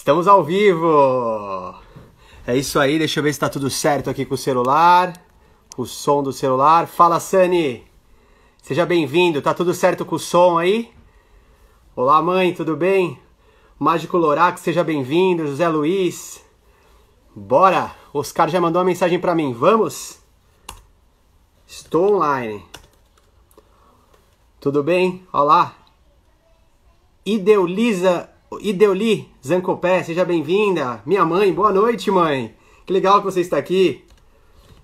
Estamos ao vivo! É isso aí, deixa eu ver se tá tudo certo aqui com o celular, com o som do celular. Fala, Sani! Seja bem-vindo, tá tudo certo com o som aí? Olá, mãe, tudo bem? Mágico Lorax, seja bem-vindo. José Luiz. Bora! Oscar já mandou uma mensagem pra mim, vamos? Estou online. Tudo bem? Olá! Ideoli Zancopé, seja bem-vinda. Minha mãe, boa noite, mãe. Que legal que você está aqui.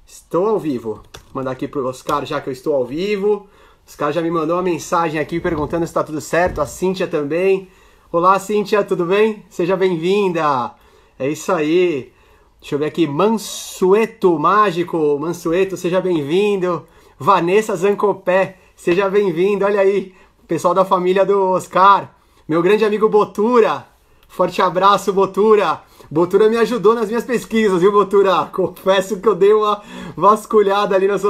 Estou ao vivo. Vou mandar aqui pro Oscar já que eu estou ao vivo. O Oscar já me mandou uma mensagem aqui perguntando se está tudo certo. A Cíntia também. Olá, Cíntia, tudo bem? Seja bem-vinda. É isso aí. Deixa eu ver aqui. Mansueto Mágico. Mansueto, seja bem-vindo. Vanessa Zancopé, seja bem-vindo. Olha aí, pessoal da família do Oscar. Meu grande amigo Botura, forte abraço, Botura. Botura me ajudou nas minhas pesquisas, viu, Botura? Confesso que eu dei uma vasculhada ali nos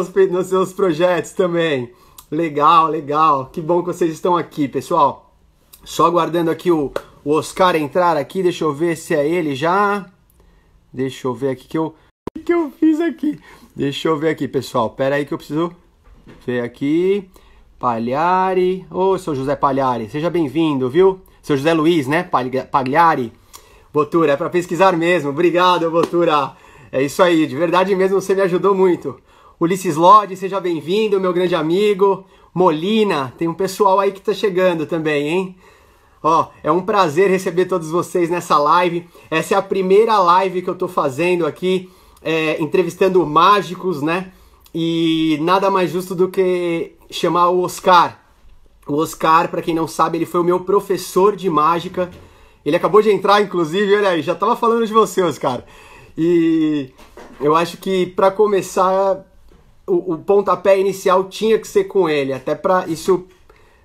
seus projetos também. Legal, legal. Que bom que vocês estão aqui, pessoal. Só aguardando aqui o Oscar entrar aqui. Deixa eu ver se é ele já. Deixa eu ver aqui o que eu fiz aqui. Deixa eu ver aqui, pessoal. Pera aí que eu preciso ver aqui. Pagliari, ô, seu José Pagliari, seja bem-vindo, viu? Seu José Luiz, né? Pagliari. Botura, é pra pesquisar mesmo. Obrigado, Botura. É isso aí, de verdade mesmo, você me ajudou muito. Ulisses Lodi, seja bem-vindo, meu grande amigo. Molina, tem um pessoal aí que tá chegando também, hein? Ó, é um prazer receber todos vocês nessa live. Essa é a primeira live que eu tô fazendo aqui, entrevistando mágicos, né? E nada mais justo do que chamar o Oscar. O Oscar, para quem não sabe, ele foi o meu professor de mágica. Ele acabou de entrar, inclusive, olha aí, já tava falando de você, Oscar. E eu acho que para começar, o pontapé inicial tinha que ser com ele, até para isso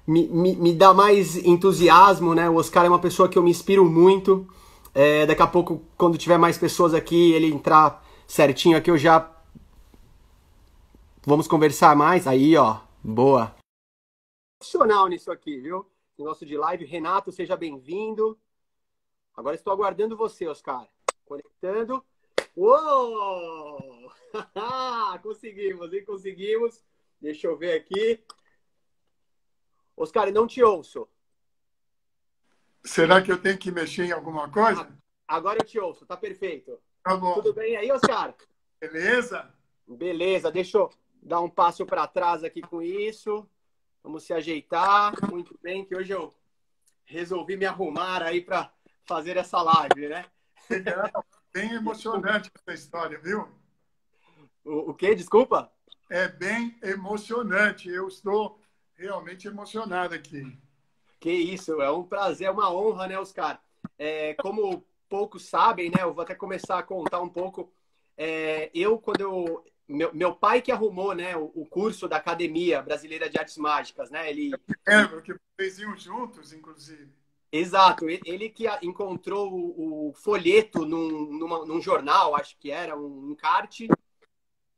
me dar mais entusiasmo, né? O Oscar é uma pessoa que eu me inspiro muito. Daqui a pouco, quando tiver mais pessoas aqui, ele entrar certinho aqui, eu já... Vamos conversar mais? Aí, ó. Boa. Profissional nisso aqui, viu? Negócio de live. Renato, seja bem-vindo. Agora estou aguardando você, Oscar. Conectando. Uou! Conseguimos, hein? Conseguimos. Deixa eu ver aqui. Oscar, eu não te ouço. Será que eu tenho que mexer em alguma coisa? Agora eu te ouço. Tá perfeito. Tá bom. Tudo bem aí, Oscar? Beleza? Beleza. Deixa eu dar um passo para trás aqui com isso. Vamos se ajeitar. Muito bem, que hoje eu resolvi me arrumar aí para fazer essa live, né? Legal. Bem emocionante essa história, viu? O quê? Desculpa? É bem emocionante. Eu estou realmente emocionado aqui. Que isso, é um prazer, é uma honra, né, Oscar? Como poucos sabem, né? Eu vou até começar a contar um pouco. Meu pai que arrumou, né, o curso da Academia Brasileira de Artes Mágicas, né? Ele Lembro que vocês iam juntos, inclusive. Exato, ele que encontrou o folheto num jornal, acho que era um encarte,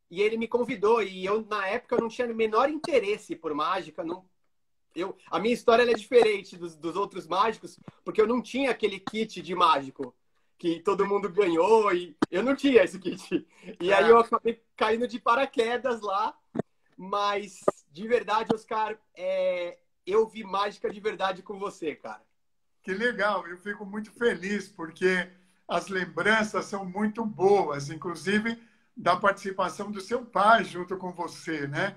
e ele me convidou. E eu, na época, eu não tinha o menor interesse por mágica. A minha história ela é diferente dos outros mágicos, porque eu não tinha aquele kit de mágico que todo mundo ganhou, e eu não tinha esse kit. E aí eu acabei caindo de paraquedas lá, mas de verdade, Oscar, eu vi mágica de verdade com você, cara. Que legal, eu fico muito feliz, porque as lembranças são muito boas, inclusive da participação do seu pai junto com você, né?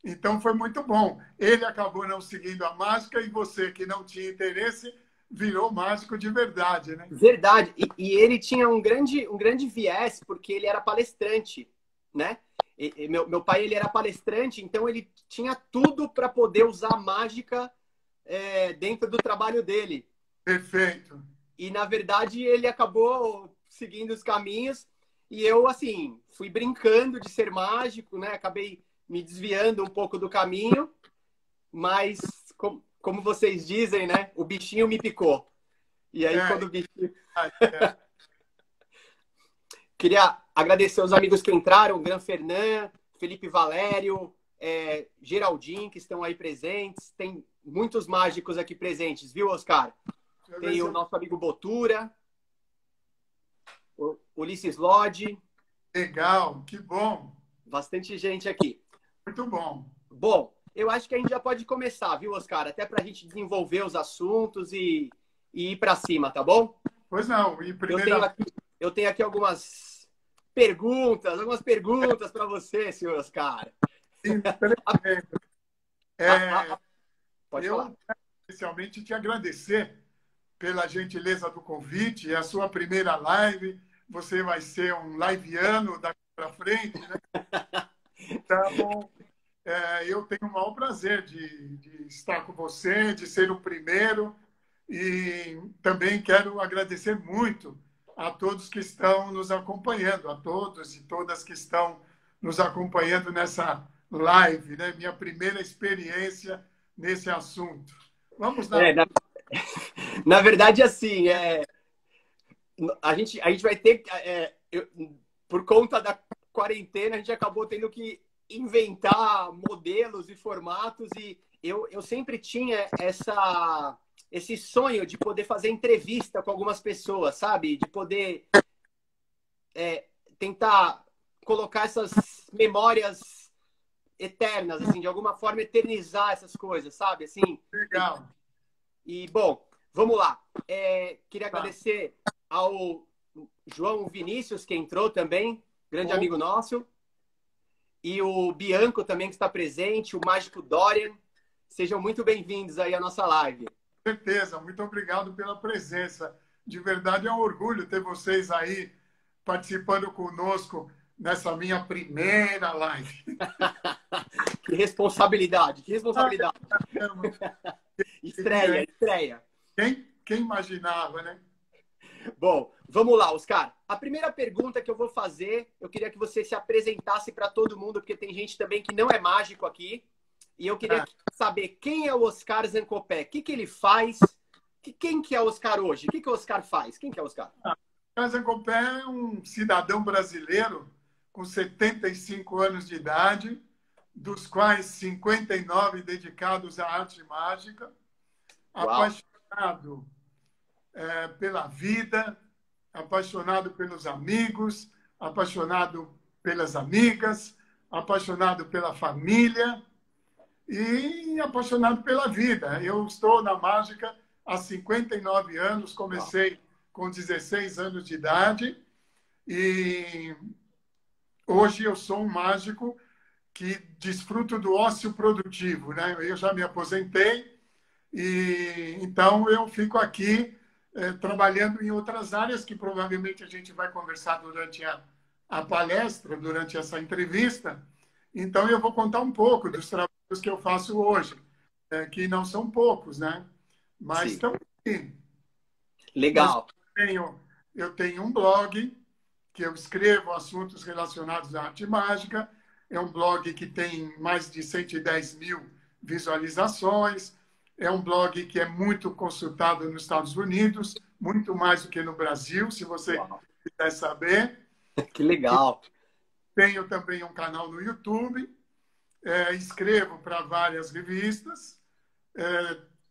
Então foi muito bom. Ele acabou não seguindo a mágica e você, que não tinha interesse, virou mágico de verdade, né? Verdade. E ele tinha um grande viés, porque ele era palestrante, né? Meu pai, ele era palestrante, então ele tinha tudo para poder usar mágica dentro do trabalho dele. Perfeito. E, na verdade, ele acabou seguindo os caminhos e eu, assim, fui brincando de ser mágico, né? Acabei me desviando um pouco do caminho, mas, como vocês dizem, né? O bichinho me picou. E aí, quando o bichinho... Queria agradecer aos amigos que entraram, o Gran Fernand, Felipe Valério, Geraldinho, que estão aí presentes. Tem muitos mágicos aqui presentes, viu, Oscar? Tem o nosso amigo Botura. Ulisses Lodge. Legal, que bom. Bastante gente aqui. Muito bom. Bom, eu acho que a gente já pode começar, viu, Oscar? Até para a gente desenvolver os assuntos e ir para cima, tá bom? Pois não, e primeiro... Eu tenho aqui algumas perguntas para você, senhor Oscar. Pode falar. Eu, especialmente, te agradecer pela gentileza do convite. É a sua primeira live. Você vai ser um liveano daqui para frente, né? Então, eu tenho o maior prazer de estar com você, de ser o primeiro. E também quero agradecer muito a todos que estão nos acompanhando, a todos e todas que estão nos acompanhando nessa live, né? Minha primeira experiência nesse assunto. Vamos lá. Na verdade, assim, a gente vai ter... por conta da quarentena, a gente acabou tendo que inventar modelos e formatos e eu sempre tinha esse sonho de poder fazer entrevista com algumas pessoas, sabe? De poder tentar colocar essas memórias eternas, assim, de alguma forma eternizar essas coisas, sabe? Assim, legal. Bom, vamos lá. Queria agradecer ao João Vinícius, que entrou também, grande amigo nosso, e o Bianco também, que está presente, o Mágico Dorian. Sejam muito bem-vindos aí à nossa live. Com certeza, muito obrigado pela presença. De verdade é um orgulho ter vocês aí participando conosco nessa minha primeira live. Que responsabilidade, que responsabilidade. Estreia. Quem imaginava, né? Bom, vamos lá, Oscar. A primeira pergunta que eu vou fazer, eu queria que você se apresentasse para todo mundo, porque tem gente também que não é mágico aqui. E eu queria saber quem é o Oscar Zancopé, o que ele faz, quem que é o Oscar hoje, o que o Oscar faz, quem que é o Oscar? O Zancopé é um cidadão brasileiro com 75 anos de idade, dos quais 59 dedicados à arte mágica, apaixonado pela vida, apaixonado pelos amigos, apaixonado pelas amigas, apaixonado pela família e apaixonado pela vida. Eu estou na mágica há 59 anos, comecei com 16 anos de idade e hoje eu sou um mágico que desfruto do ócio produtivo, né? Eu já me aposentei e então eu fico aqui trabalhando em outras áreas que provavelmente a gente vai conversar durante a palestra, durante essa entrevista. Então eu vou contar um pouco dos trabalhos que eu faço hoje, que não são poucos, né? Mas estão aqui. Legal. Eu tenho um blog que eu escrevo assuntos relacionados à arte mágica. É um blog que tem mais de 110 mil visualizações. É um blog que é muito consultado nos Estados Unidos, muito mais do que no Brasil, se você quiser saber. Que legal. Tenho também um canal no YouTube. Escrevo para várias revistas.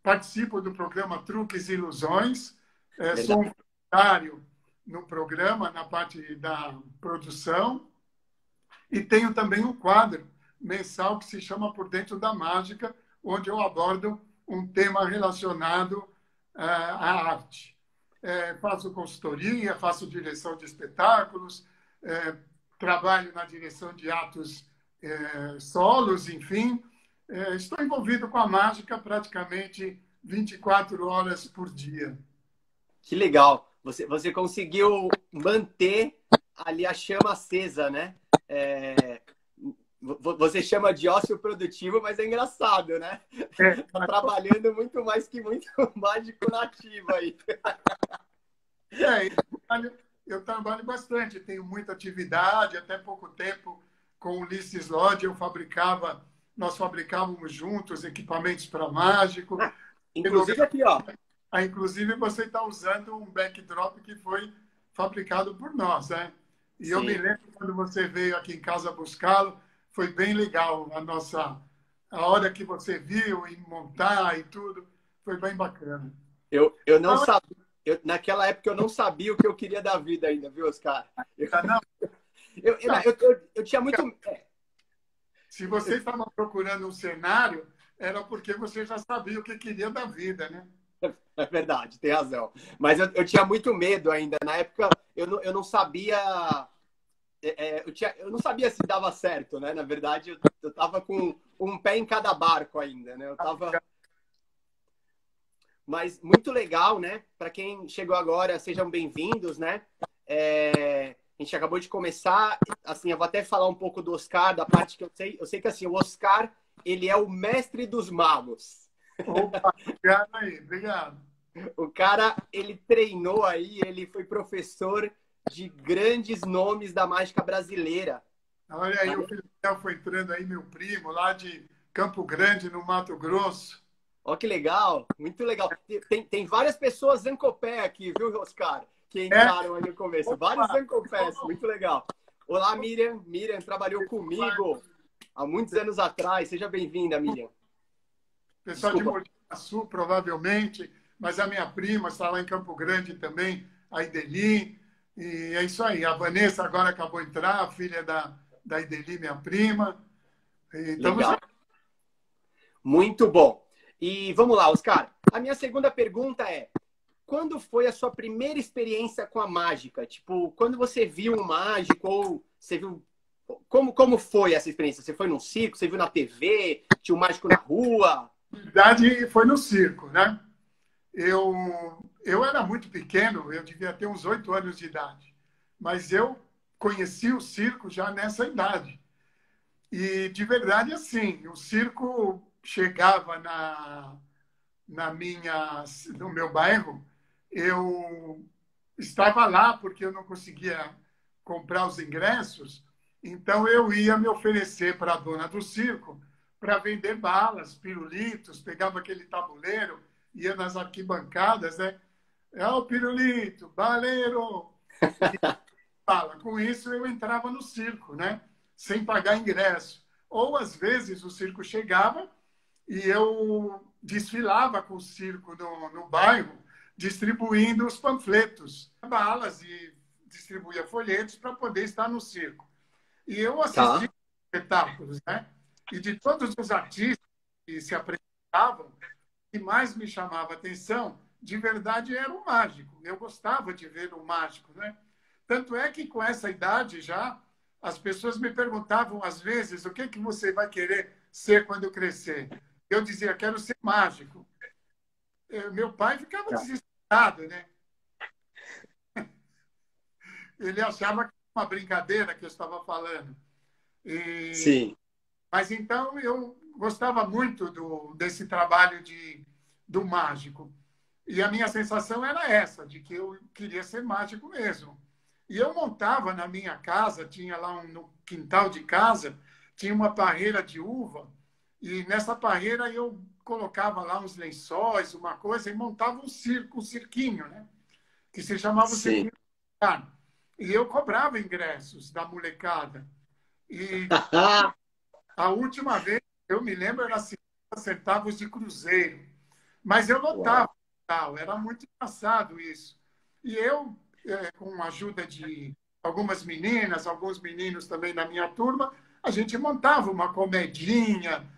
Participo do programa Truques e Ilusões. Sou um voluntário no programa, na parte da produção. E tenho também um quadro mensal que se chama Por Dentro da Mágica, onde eu abordo um tema relacionado à arte. Faço consultoria, faço direção de espetáculos, trabalho na direção de atos solos, enfim. Estou envolvido com a mágica praticamente 24 horas por dia. Que legal. Você conseguiu manter ali a chama acesa, né? Você chama de ócio produtivo, mas é engraçado, né? Tá trabalhando muito mais que muito mágico nativo aí. Eu trabalho bastante, tenho muita atividade. Até pouco tempo, com o Ulisses Lodge, nós fabricávamos juntos equipamentos para mágico. Inclusive aqui, ó. Inclusive, você está usando um backdrop que foi fabricado por nós, né? E Sim. Eu me lembro quando você veio aqui em casa buscá-lo, foi bem legal a hora que você viu em montar e tudo, foi bem bacana. Eu naquela época eu não sabia o que eu queria da vida ainda, viu, Oscar? Tá, não, Eu tinha muito. se você estava procurando um cenário, era porque você já sabia o que queria da vida, né? É verdade, tem razão. Mas eu tinha muito medo ainda. Na época, eu não sabia. Eu não sabia se dava certo, né? Na verdade, eu tava com um pé em cada barco ainda, né? Eu tava. Mas muito legal, né? Para quem chegou agora, sejam bem-vindos, né? A gente acabou de começar, assim, eu vou até falar um pouco do Oscar, da parte que eu sei. Eu sei que assim, o Oscar, ele é o mestre dos magos. Opa, obrigado aí, obrigado. O cara, ele treinou aí, ele foi professor de grandes nomes da mágica brasileira. Olha aí, o Felipe foi entrando aí, meu primo, lá de Campo Grande, no Mato Grosso. Ó, que legal, muito legal. Tem várias pessoas Zancopé aqui, viu, Oscar? Que É, entraram aí no começo. Vários opa, Zancopés, muito legal. Olá, Miriam. Miriam trabalhou comigo há muitos anos atrás. Seja bem-vinda, Miriam. pessoal de Desculpa. Mogi Sul, provavelmente, mas a minha prima está lá em Campo Grande também, a Ideli. E é isso aí. A Vanessa agora acabou de entrar, a filha da Ideli, minha prima. E estamos Legal. Muito bom. E vamos lá, Oscar. A minha segunda pergunta é: quando foi a sua primeira experiência com a mágica? Tipo, quando você viu um mágico ou você viu... Como foi essa experiência? Você foi num circo? Você viu na TV? Tinha um mágico na rua? Na verdade, foi no circo, né? Eu, eu era muito pequeno, eu devia ter uns 8 anos de idade, mas eu conheci o circo já nessa idade. E, de verdade, assim, o circo chegava no meu bairro, eu estava lá porque eu não conseguia comprar os ingressos, então eu ia me oferecer para a dona do circo para vender balas, pirulitos, pegava aquele tabuleiro, ia nas arquibancadas, né? É o pirulito, baleiro, bala. Com isso eu entrava no circo, né? Sem pagar ingresso. Ou às vezes o circo chegava e eu desfilava com o circo no bairro, distribuindo os panfletos, balas e distribuía folhetos para poder estar no circo. E eu Tá. assistia espetáculos, né? E de todos os artistas que se apresentavam, o que mais me chamava a atenção, de verdade, era o mágico. Eu gostava de ver o mágico, né? Tanto é que com essa idade já, as pessoas me perguntavam às vezes o que que você vai querer ser quando crescer. Eu dizia, quero ser mágico. Meu pai ficava desesperado, né? Ele achava que era uma brincadeira que eu estava falando. E... Sim. Mas então eu gostava muito desse trabalho do mágico. E a minha sensação era essa, de que eu queria ser mágico mesmo. E eu montava na minha casa, tinha lá no quintal de casa, tinha uma parreira de uva, e nessa parreira eu colocava lá uns lençóis, uma coisa, e montava um cirquinho, né? Que se chamava o Sim. Cirquinho do Carmo. E eu cobrava ingressos da molecada. E a última vez, eu me lembro, era 50 centavos de cruzeiro. Mas eu lotava, Uau. tal, era muito engraçado isso. E eu, com a ajuda de algumas meninas, alguns meninos também da minha turma, a gente montava uma comedinha,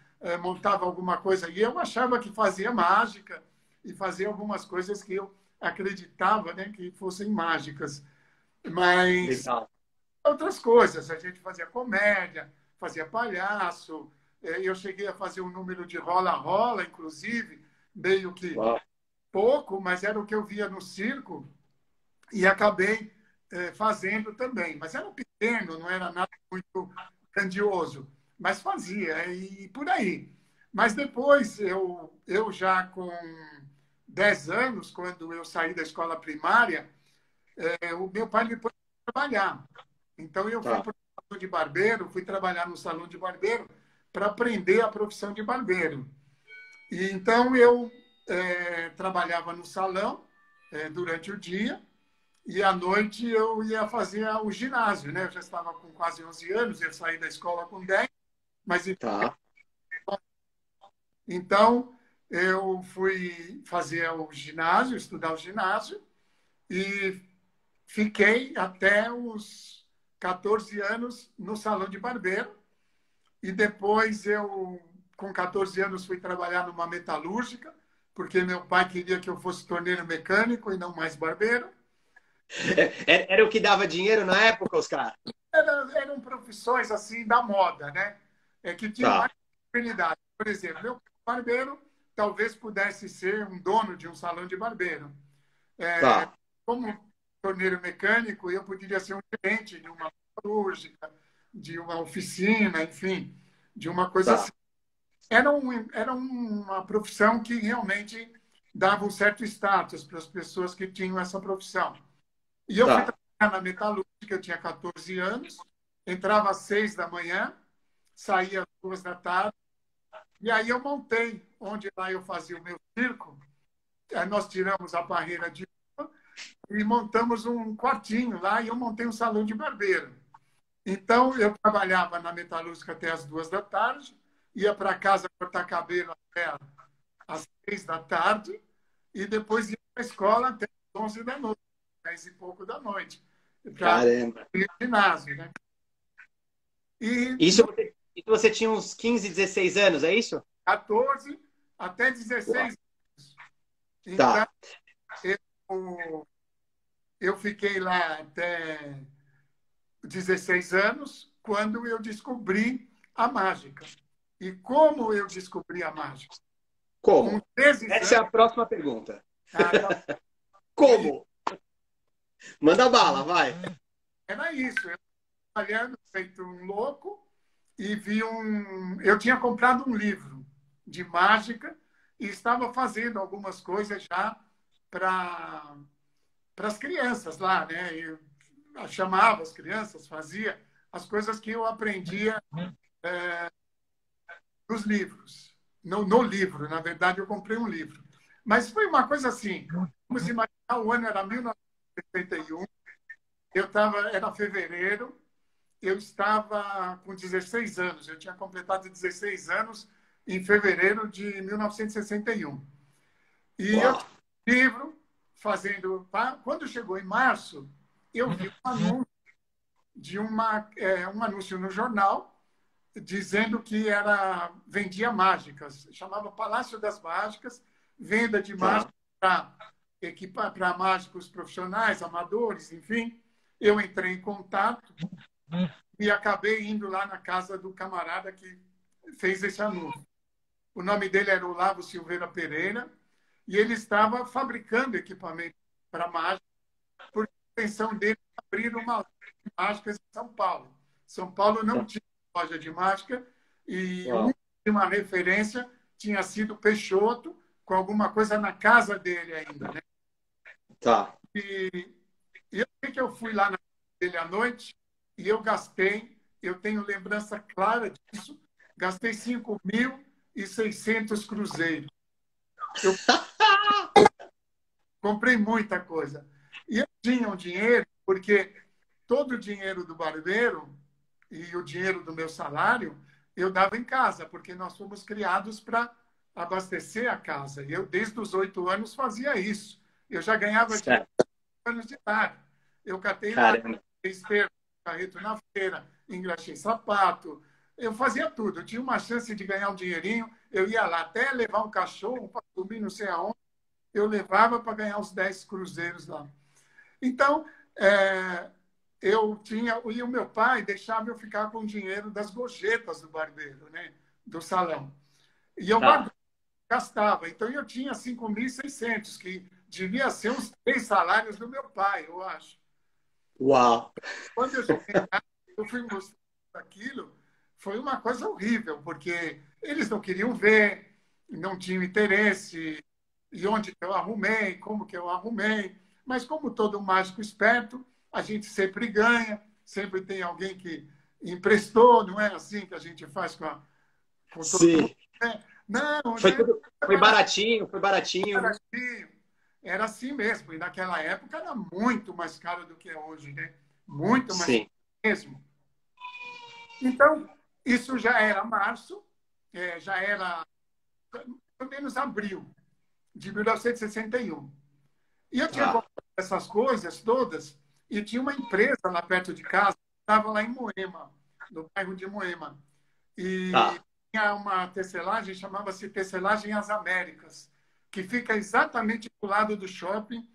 montava alguma coisa. E eu achava que fazia mágica e fazia algumas coisas que eu acreditava, né, que fossem mágicas. Mas Legal. outras coisas, a gente fazia comédia, fazia palhaço. Eu cheguei a fazer um número de rola-rola, inclusive, meio que Uau. pouco, mas era o que eu via no circo e acabei fazendo também. Mas era pequeno, não era nada muito grandioso, mas fazia e por aí. Mas depois, eu já com 10 anos, quando eu saí da escola primária, o meu pai me pôs para trabalhar. Então, eu fui Tá. para o salão de barbeiro, fui trabalhar no salão de barbeiro para aprender a profissão de barbeiro. E então eu trabalhava no salão durante o dia e à noite eu ia fazer o ginásio, né? Eu já estava com quase 11 anos, eu saí da escola com 10, mas Tá. então eu fui fazer o ginásio, estudar o ginásio e fiquei até os 14 anos no salão de barbeiro. E depois eu, com 14 anos, fui trabalhar numa metalúrgica, porque meu pai queria que eu fosse torneiro mecânico e não mais barbeiro. Era o que dava dinheiro na época, Oscar? Eram profissões assim da moda, né? Que tinham Tá, mais oportunidade. Por exemplo, meu barbeiro talvez pudesse ser um dono de um salão de barbeiro. tá, Como torneiro mecânico, eu poderia ser um gerente de uma metalúrgica, de uma oficina, enfim, de uma coisa assim. tá, Era uma profissão que realmente dava um certo status para as pessoas que tinham essa profissão. E eu fui tá. trabalhar na metalúrgica, eu tinha 14 anos, entrava às 6 da manhã, saía às 2 da tarde, e aí eu montei, onde lá eu fazia o meu circo, aí nós tiramos a barreira de rua e montamos um quartinho lá, e eu montei um salão de barbeiro. Então, eu trabalhava na metalúrgica até as 2 da tarde, ia para casa cortar cabelo até às 6 da tarde, e depois ia para a escola até às 11 da noite, 10 e pouco da noite, para Caramba. ir ao ginásio, né? E Isso isso você tinha uns 15, 16 anos, é isso? 14 até Uau. 16 anos. Então, Tá, eu, eu fiquei lá até 16 anos, quando eu descobri a mágica. E como eu descobri a mágica? Com como? 13 Essa é anos. a próxima pergunta. Ah, tá. Como? Manda bala, vai. Era isso. Eu trabalhando, feito um louco, e vi um. Eu tinha comprado um livro de mágica e estava fazendo algumas coisas já para as crianças lá, né? Eu chamava as crianças, fazia as coisas que eu aprendia nos livros. No livro, na verdade, eu comprei um livro. Mas foi uma coisa assim. Vamos imaginar, o ano era 1961, era fevereiro, eu estava com 16 anos, eu tinha completado 16 anos em fevereiro de 1961. E eu Uau. tinha um livro fazendo. Quando chegou em março, eu vi um anúncio um anúncio no jornal dizendo que vendia mágicas, chamava Palácio das Mágicas, venda de Tá. mágicas para mágicos profissionais, amadores, enfim. Eu entrei em contato e acabei indo lá na casa do camarada que fez esse anúncio. O nome dele era Olavo Silveira Pereira e ele estava fabricando equipamento para mágica, porque a intenção dele era abrir uma loja de mágicas em São Paulo. São Paulo não tinha loja de mágica e Uau. uma referência tinha sido Peixoto, com alguma coisa na casa dele ainda, né? Tá. E eu sei que eu fui lá na casa dele à noite e eu gastei, eu tenho lembrança clara disso, gastei 5.600 cruzeiros. Eu comprei muita coisa. E eu tinha um dinheiro, porque todo o dinheiro do barbeiro e o dinheiro do meu salário eu dava em casa, porque nós fomos criados para abastecer a casa. Eu, desde os 8 anos, fazia isso. Eu já ganhava dinheiro Certo. com 8 anos de idade. Eu catei lá, Caramba. esteira, carreto na feira, engraxei sapato. Eu fazia tudo. Eu tinha uma chance de ganhar um dinheirinho. Eu ia lá até levar um cachorro para subir não sei aonde. Eu levava para ganhar uns 10 cruzeiros lá. Então, eu tinha. E o meu pai deixava eu ficar com o dinheiro das gorjetas do barbeiro, né? Do salão. E eu Tá. gastava. Então, eu tinha 5.600, que devia ser uns 3 salários do meu pai, eu acho. Uau. Quando eu cheguei lá, eu fui mostrar aquilo, foi uma coisa horrível, porque eles não queriam ver, não tinham interesse, e onde que eu arrumei, como que eu arrumei. Mas como todo mágico esperto, a gente sempre ganha, sempre tem alguém que emprestou, não é assim que a gente faz com todo mundo, Sim. né? Não, Foi né? tudo, foi baratinho, foi baratinho. Era assim, era assim mesmo. E naquela época era muito mais caro do que é hoje, né? Muito mais caro Sim. mesmo. Então, isso já era março, já era pelo menos abril de 1961. E eu tinha Tá. essas coisas todas, e tinha uma empresa lá perto de casa, estava lá em Moema, no bairro de Moema. E Tá. tinha uma tecelagem, chamava-se Tecelagem As Américas, que fica exatamente do lado do shopping,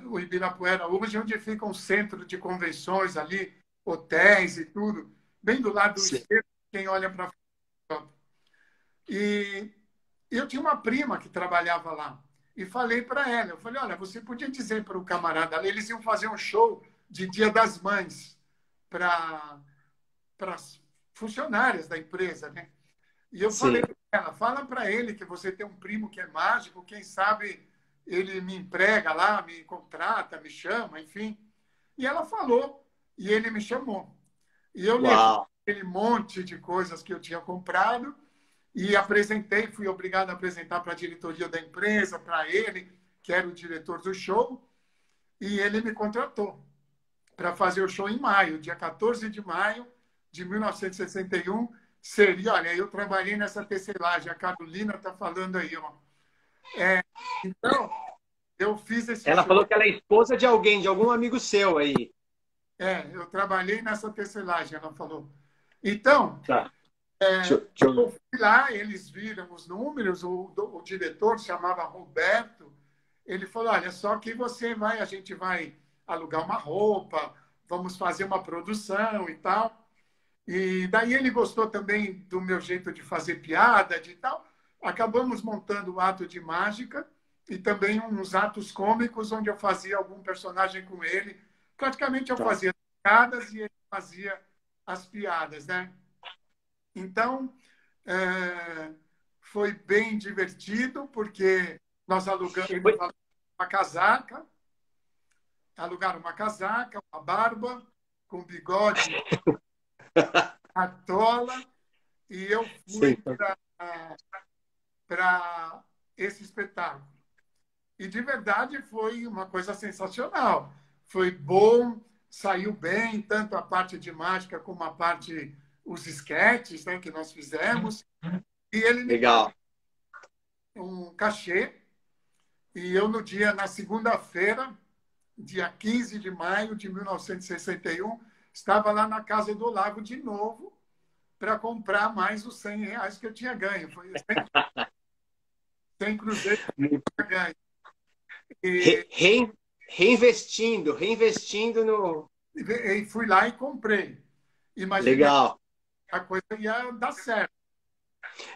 o Ibirapuera, hoje, onde fica um centro de convenções ali, hotéis e tudo, bem do lado do Sim. esquerdo, quem olha para fora. E eu tinha uma prima que trabalhava lá. E falei para ela, eu falei, olha, você podia dizer para o camarada ali, eles iam fazer um show de Dia das Mães para as funcionárias da empresa, né? E eu falei Sim. para ela, fala para ele que você tem um primo que é mágico, quem sabe ele me emprega lá, me contrata, me chama, enfim. E ela falou, e ele me chamou. E eu levei Uau. aquele monte de coisas que eu tinha comprado e apresentei, fui obrigado a apresentar para a diretoria da empresa, para ele, que era o diretor do show, e ele me contratou para fazer o show em maio, dia 14 de maio de 1961. Seria, olha, eu trabalhei nessa tecelagem, a Carolina está falando aí, ó. Então, eu fiz esse Ela show. falou que ela é esposa de alguém, de algum amigo seu aí. Eu trabalhei nessa tecelagem, ela falou. Então, Tá. Deixa eu eu- fui lá, eles viram os números, o diretor se chamava Roberto, ele falou, olha, só que a gente vai alugar uma roupa, vamos fazer uma produção e tal. E daí ele gostou também do meu jeito de fazer piada, de tal. Acabamos montando o ato de mágica e também uns atos cômicos onde eu fazia algum personagem com ele. Praticamente eu Tá. fazia as piadas e ele fazia as piadas, né? Então, foi bem divertido, porque nós alugamos Oi? uma casaca, alugaram uma casaca, uma barba, com bigode, cartola, e eu fui Sim. para esse espetáculo. E, de verdade, foi uma coisa sensacional. Foi bom, saiu bem, tanto a parte de mágica como a parte, os esquetes, né, que nós fizemos. E ele me pagou Legal. um cachê. E eu, na segunda-feira, dia 15 de maio de 1961, estava lá na Casa do Lago de novo para comprar mais os R$ 100 que eu tinha ganho. Foi 100 cruzeiros que eu tinha ganho. Re- E, rein- reinvestindo no. e fui lá e comprei. Imaginei que Legal. a coisa ia dar certo.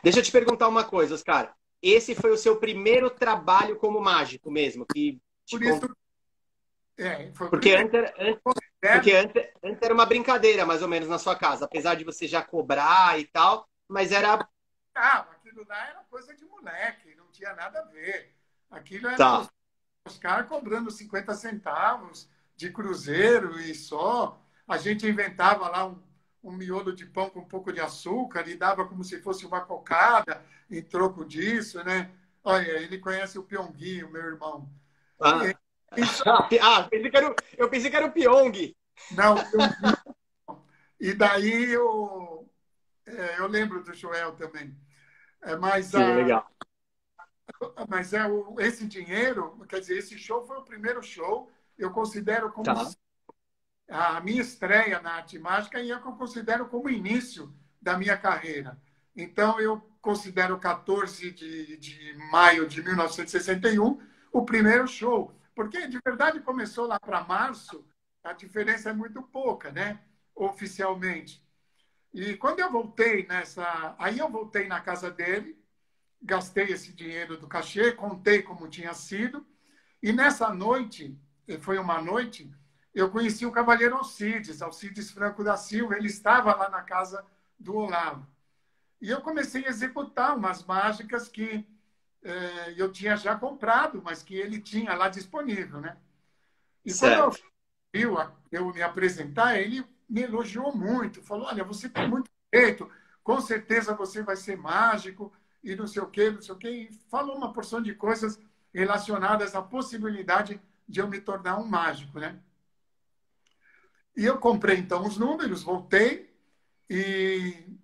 Deixa eu te perguntar uma coisa, Oscar. Esse foi o seu primeiro trabalho como mágico mesmo, que te Por isso, foi o porque primeiro. antes era uma brincadeira, mais ou menos, na sua casa, apesar de você já cobrar e tal, mas era. Aquilo lá era coisa de moleque, não tinha nada a ver. Aquilo era Tá. os caras cobrando 50 centavos de cruzeiro e só. A gente inventava lá um miolo de pão com um pouco de açúcar e dava como se fosse uma cocada em troco disso, né? Olha, ele conhece o Pyongyi, o meu irmão. Ah, E, isso, eu pensei que era o Pyong. não, Pyongyi. E daí eu lembro do Joel também. Mas Sim, legal. esse dinheiro, quer dizer, esse show foi o primeiro show, eu considero como Tá. a minha estreia na arte mágica e é o que eu considero como o início da minha carreira. Então, eu considero 14 de maio de 1961 o primeiro show, porque de verdade começou lá para março, a diferença é muito pouca, né? Oficialmente. E quando eu voltei aí eu voltei na casa dele, gastei esse dinheiro do cachê, contei como tinha sido, e nessa noite, foi uma noite, eu conheci o Cavaleiro Alcides Franco da Silva, ele estava lá na casa do Olavo. E eu comecei a executar umas mágicas que eu tinha já comprado, mas que ele tinha lá disponível, né? E quando eu Certo. viu eu me apresentar, ele me elogiou muito, falou, olha, você tem muito jeito, com certeza você vai ser mágico, e não sei o quê, não sei o quê, e falou uma porção de coisas relacionadas à possibilidade de eu me tornar um mágico, né? E eu comprei, então, os números, voltei e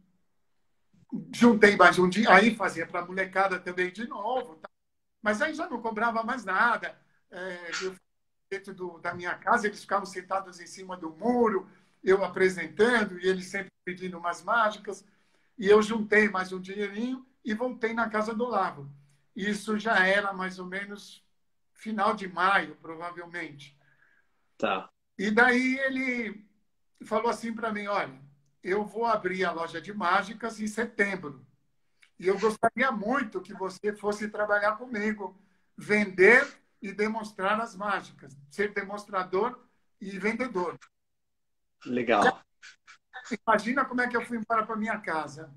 juntei mais um dia, aí fazia para a molecada também de novo, tá? Mas aí já não cobrava mais nada. dentro da minha casa, eles ficavam sentados em cima do muro, eu apresentando e eles sempre pedindo umas mágicas. E eu juntei mais um dinheirinho e voltei na casa do Olavo. Isso já era mais ou menos final de maio, provavelmente. Tá. E daí ele falou assim para mim, olha, eu vou abrir a loja de mágicas em setembro. E eu gostaria muito que você fosse trabalhar comigo, vender e demonstrar as mágicas, ser demonstrador e vendedor. Legal. Imagina como é que eu fui embora para minha casa.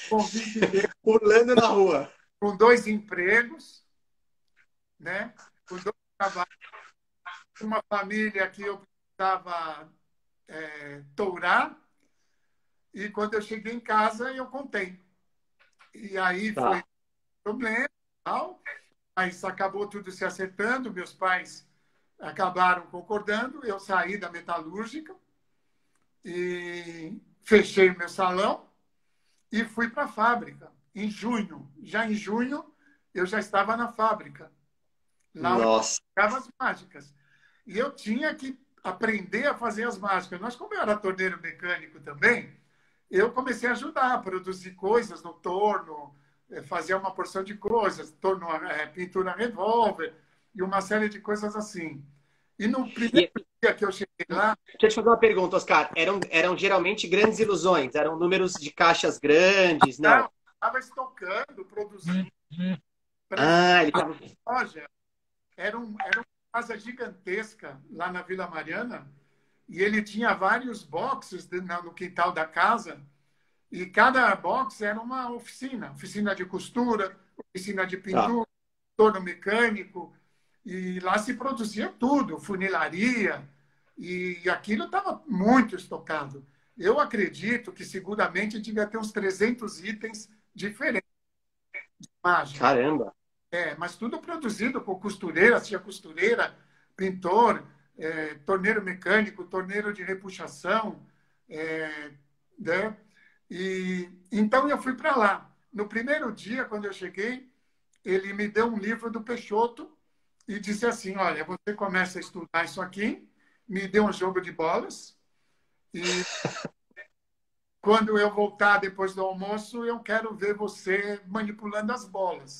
Convite dele, Pulando na rua. com 2 empregos, né? Com 2 trabalhos, uma família que eu precisava tourar. E quando eu cheguei em casa, eu contei. E aí foi Tá. problema, tal, mas acabou tudo se acertando. Meus pais acabaram concordando. Eu saí da metalúrgica e fechei o meu salão e fui para a fábrica em junho. Já em junho, eu já estava na fábrica, lá onde eu Nossa. ficava as mágicas. E eu tinha que aprender a fazer as mágicas. Mas como eu era torneiro mecânico também, eu comecei a ajudar a produzir coisas no torno, fazer uma porção de coisas, torno, pintura revólver e uma série de coisas assim. E no primeiro E, dia que eu cheguei lá, deixa eu te fazer uma pergunta, Oscar. Eram geralmente grandes ilusões? Eram números de caixas grandes? Não. estava estocando, produzindo para Ah, ele tava... loja. Era uma casa gigantesca lá na Vila Mariana e ele tinha vários boxes no quintal da casa. E cada box era uma oficina de costura, oficina de Tá. pintura, torno mecânico, e lá se produzia tudo, funilaria, e aquilo estava muito estocado. Eu acredito que seguramente devia ter uns 300 itens diferentes de mágica. Caramba. Mas tudo produzido por costureiras, tinha costureira, pintor, torneiro mecânico, torneiro de repuxação, né? E então eu fui para lá. No primeiro dia, quando eu cheguei, ele me deu um livro do Peixoto e disse assim: olha, você começa a estudar isso aqui, me deu um jogo de bolas e quando eu voltar depois do almoço, eu quero ver você manipulando as bolas.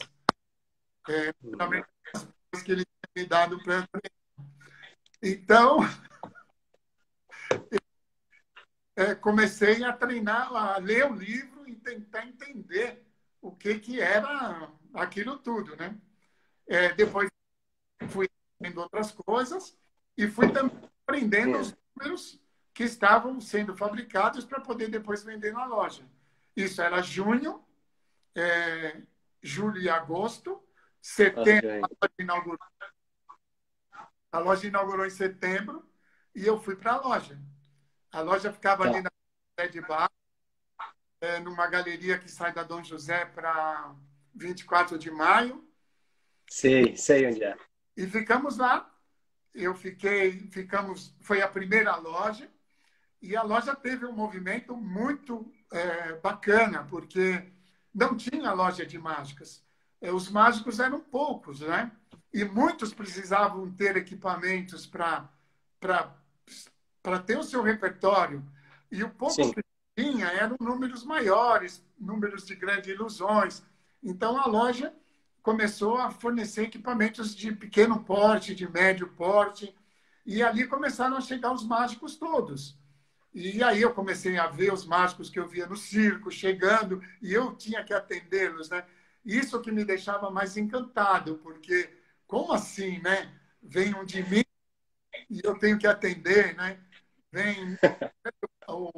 Também as bolas que ele tinha me dado para. Então, comecei a treinar, a ler o livro e tentar entender o que era aquilo tudo, né? Depois fui aprendendo outras coisas e fui também aprendendo os números que estavam sendo fabricados para poder depois vender na loja. Isso era junho, julho e agosto, setembro a loja inaugurou em setembro e eu fui para a loja. A loja ficava ali na José de Barro, numa galeria que sai da Dom José para 24 de maio. Sei onde é. E ficamos lá. Foi a primeira loja. E a loja teve um movimento muito bacana, porque não tinha loja de mágicas. Os mágicos eram poucos, né? E muitos precisavam ter equipamentos para ter o seu repertório. E o pouco Sim. que tinha eram números maiores, números de grandes ilusões. Então, a loja começou a fornecer equipamentos de pequeno porte, de médio porte, e ali começaram a chegar os mágicos todos. E aí eu comecei a ver os mágicos que eu via no circo chegando, e eu tinha que atendê-los, né? Isso que me deixava mais encantado, porque como assim, né? Vem um de mim e eu tenho que atender, né? Vem o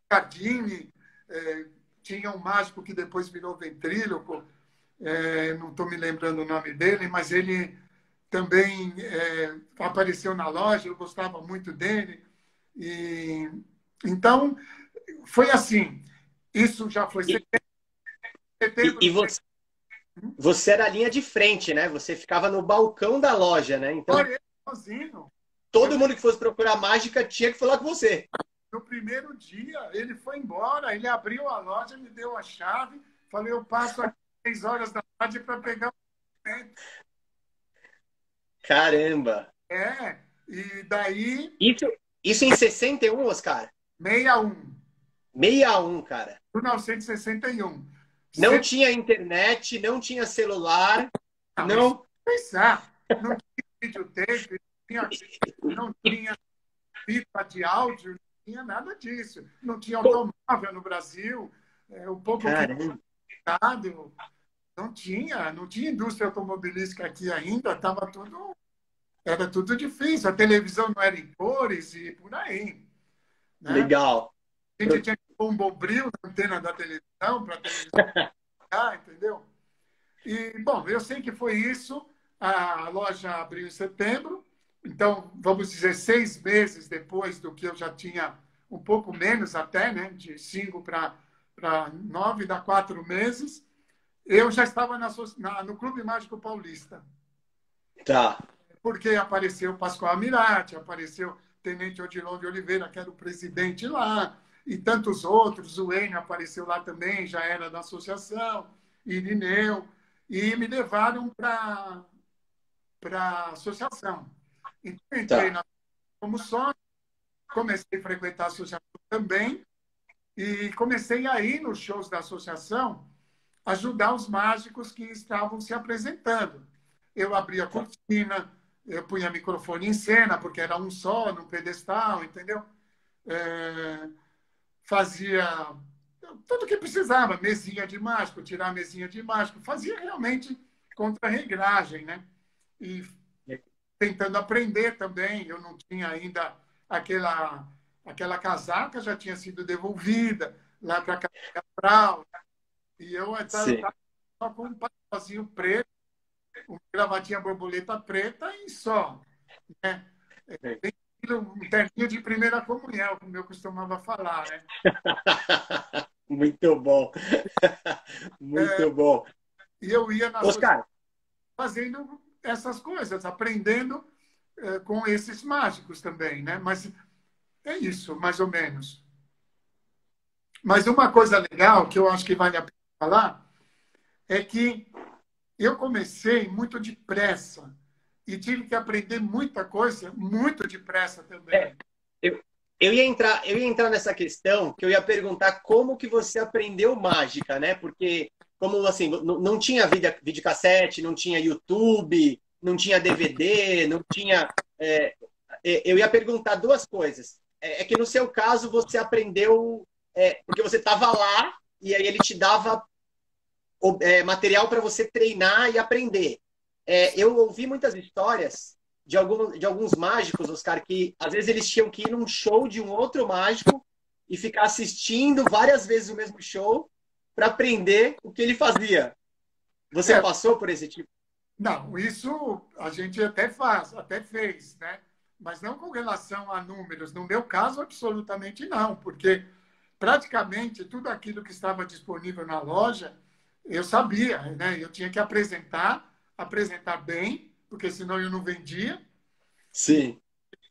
Cardini, tinha um mágico que depois virou ventríloco, não estou me lembrando o nome dele, mas ele também apareceu na loja, eu gostava muito dele. E, então, foi assim. Isso já foi setembro. E você era a linha de frente, né? Você ficava no balcão da loja, né? Então, Sozinho. todo mundo que fosse procurar mágica tinha que falar com você. No primeiro dia, ele foi embora, ele abriu a loja, me deu a chave, falei, eu passo às 6 horas da tarde para pegar o documento. Caramba! É, e daí, Isso, isso em 61, Oscar? 61, 61, cara. 1961. Não Você tinha internet, não tinha celular, não, mas não. pensar, não tinha videotape, não tinha fita de áudio, não tinha nada disso. Não tinha Co- automóvel no Brasil, o pouco que Caramba! tinha dado, não tinha indústria automobilística aqui ainda, era tudo difícil. A televisão não era em cores e por aí, né? Legal. A gente tinha que pôr um bombril na antena da televisão para a televisão, entendeu? E, bom, eu sei que foi isso. A loja abriu em setembro, então, vamos dizer, 6 meses depois do que eu já tinha, um pouco menos até, né? De 5 para 9, dá 4 meses. Eu já estava no Clube Mágico Paulista, Tá. porque apareceu Pascoal Mirati, apareceu Tenente Odilon de Oliveira, que era o presidente lá, e tantos outros. O Enio apareceu lá também, já era da associação, Irineu, e me levaram para a associação. Então, eu entrei Tá. como sócio, comecei a frequentar a associação também, e comecei a ir nos shows da associação ajudar os mágicos que estavam se apresentando. Eu abria a Tá. cortina, eu punha microfone em cena, porque era um só, num pedestal, entendeu? É, fazia tudo o que precisava, mesinha de mágico, tirar a mesinha de mágico, fazia realmente contra-regragem, né? E tentando aprender também, eu não tinha ainda aquela casaca, já tinha sido devolvida lá para a Frau, e eu estava Sim. só com um papazinho preto, uma gravatinha borboleta preta e só, né? Bem, um terninho de primeira comunhão, como eu costumava falar, né? Muito bom. É, Muito bom. e eu ia na associação Oscar, fazendo essas coisas, aprendendo com esses mágicos também, né? Mas é isso, mais ou menos. Mas uma coisa legal que eu acho que vale a pena falar é que eu comecei muito depressa e tive que aprender muita coisa muito depressa é, também. eu, eu ia entrar nessa questão que eu ia perguntar como que você aprendeu mágica, né? Porque, como assim, não tinha videocassete, não tinha YouTube, não tinha DVD, não tinha. Eu ia perguntar duas coisas. É que no seu caso você aprendeu porque você estava lá e aí ele te dava material para você treinar e aprender. Eu ouvi muitas histórias de alguns mágicos, Oscar, que às vezes eles tinham que ir num show de um outro mágico e ficar assistindo várias vezes o mesmo show para aprender o que ele fazia. Você É, passou por esse tipo? não, isso a gente até faz, até fez, né? Mas não com relação a números. No meu caso, absolutamente não, porque praticamente tudo aquilo que estava disponível na loja, eu sabia, né? Eu tinha que apresentar bem, porque senão eu não vendia, e Sim.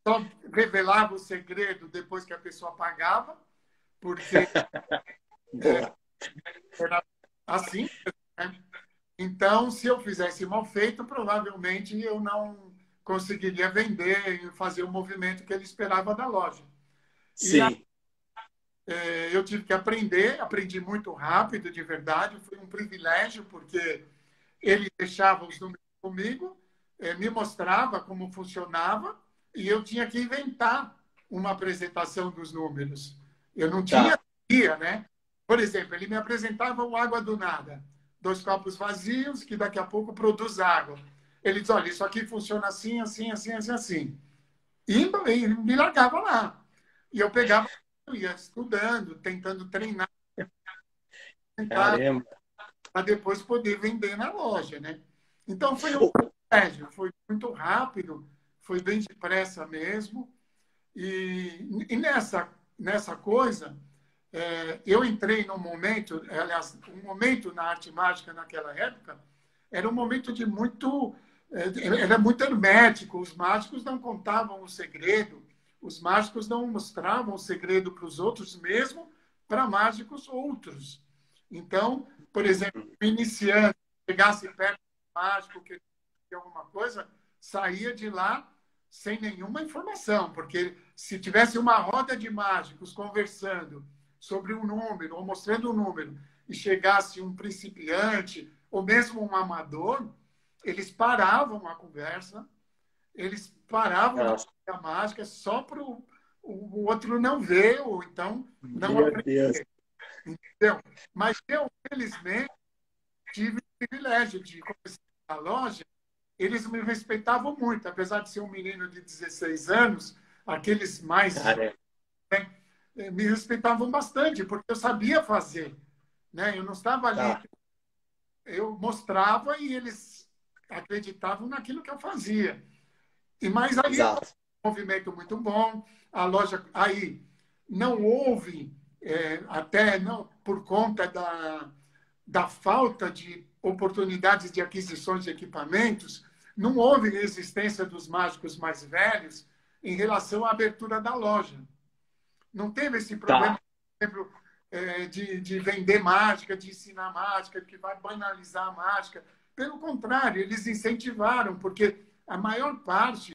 só revelava o segredo depois que a pessoa pagava, porque Boa. era assim, né? Então, se eu fizesse mal feito, provavelmente eu não conseguiria vender e fazer o movimento que ele esperava da loja. E Sim. eu tive que aprender, aprendi muito rápido, de verdade, foi um privilégio, porque ele deixava os números comigo, me mostrava como funcionava, e eu tinha que inventar uma apresentação dos números. Eu não tinha Tá. guia, né? Por exemplo, ele me apresentava o água do nada, 2 copos vazios que daqui a pouco produz água. Ele diz, olha, isso aqui funciona assim, assim, assim, assim, assim. E me largava lá. E eu pegava, eu ia estudando, tentando treinar, Caramba. para depois poder vender na loja, né? Então foi um O- privilégio, foi muito rápido, foi bem depressa mesmo. E nessa coisa, eu entrei num momento, aliás, um momento na arte mágica naquela época, era um momento de muito. Era muito hermético, os mágicos não contavam o segredo, os mágicos não mostravam o segredo para os outros, mesmo para mágicos outros. Então, por exemplo, o iniciante chegasse perto do mágico que tinha alguma coisa, saía de lá sem nenhuma informação, porque se tivesse uma roda de mágicos conversando sobre um número ou mostrando um número e chegasse um principiante ou mesmo um amador, eles paravam a conversa, eles paravam a mágica só para o outro não ver ou então não Meu aprender. Deus. Entendeu? Mas eu, felizmente, tive o privilégio de começar a loja. Eles me respeitavam muito, apesar de ser um menino de 16 anos, aqueles mais me respeitavam bastante, porque eu sabia fazer, né? Eu não estava ali, eu mostrava e eles acreditavam naquilo que eu fazia. E mais aí, um movimento muito bom, a loja aí não houve, até não por conta da falta de oportunidades de aquisições de equipamentos, não houve resistência dos mágicos mais velhos em relação à abertura da loja. Não teve esse problema, por exemplo, de vender mágica, de ensinar mágica, que vai banalizar a mágica. Pelo contrário, eles incentivaram, porque a maior parte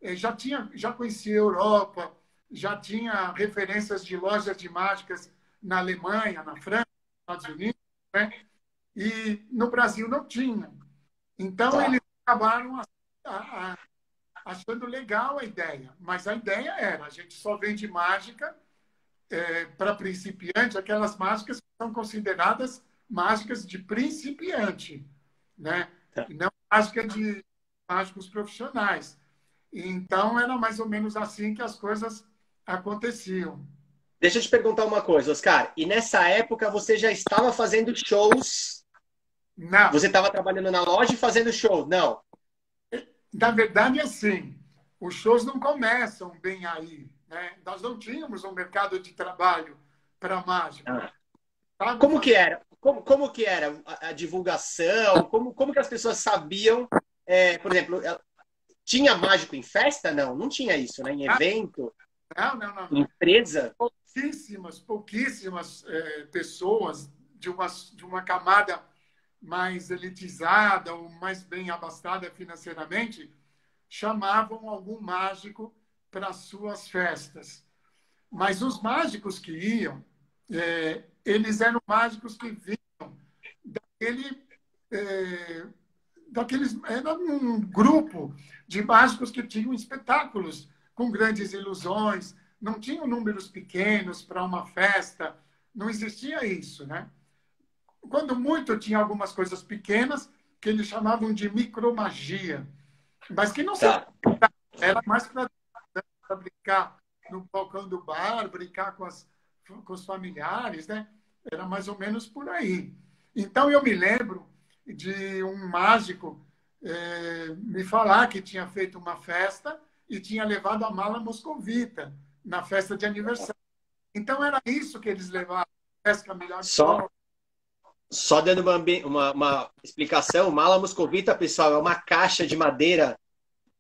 já conhecia a Europa, já tinha referências de lojas de mágicas na Alemanha, na França, nos Estados Unidos, né? E no Brasil não tinha. Então, eles acabaram achando legal a ideia. Mas a ideia era, a gente só vende mágica para principiante, aquelas mágicas que são consideradas mágicas de principiante, né? E não mágica de mágicos profissionais. Então, era mais ou menos assim que as coisas aconteciam. Deixa eu te perguntar uma coisa, Oscar. E nessa época você já estava fazendo shows? Não. Você estava trabalhando na loja e fazendo shows? Não. Na verdade, assim, os shows não começam bem aí, né? Nós não tínhamos um mercado de trabalho para mágica. Como que era? Como que era a divulgação? Como que as pessoas sabiam? Por exemplo, tinha mágico em festa? Não, não tinha isso, né? Em evento? Não. Em empresa? Pouquíssimas pessoas de uma camada mais elitizada ou mais bem abastada financeiramente chamavam algum mágico para suas festas. Mas os mágicos que iam, eles eram mágicos que vinham era um grupo de mágicos que tinham espetáculos com grandes ilusões, não tinham números pequenos para uma festa, não existia isso, né? Quando muito, tinha algumas coisas pequenas que eles chamavam de micromagia, mas que não era mais para brincar no balcão do bar, brincar com os familiares, né? Era mais ou menos por aí. Então, eu me lembro de um mágico me falar que tinha feito uma festa e tinha levado a mala moscovita na festa de aniversário. Então, era isso que eles levavam. Pesca melhor Só dando uma explicação, mala moscovita, pessoal, é uma caixa de madeira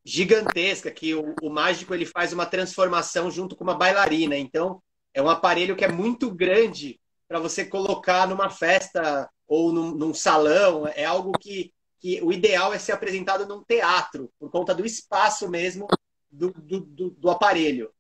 gigantesca que o mágico ele faz uma transformação junto com uma bailarina. Então, é um aparelho que é muito grande para você colocar numa festa ou num salão. É algo que o ideal é ser apresentado num teatro, por conta do espaço mesmo do aparelho.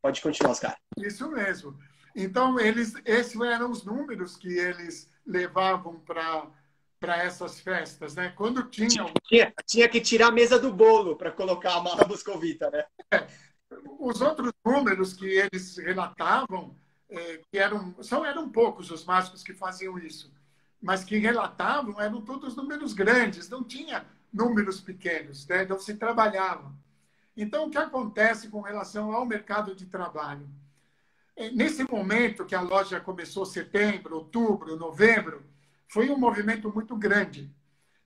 Pode continuar, Oscar. Isso mesmo. Então, esses eram os números que eles levavam para essas festas, né? Quando tinha que tirar a mesa do bolo para colocar a mala moscovita, né? Os outros números que eles relatavam, que eram poucos os mágicos que faziam isso, mas que relatavam eram todos números grandes, não tinha números pequenos, né? Não se trabalhava. Então, o que acontece com relação ao mercado de trabalho? Nesse momento que a loja começou, setembro, outubro, novembro, foi um movimento muito grande.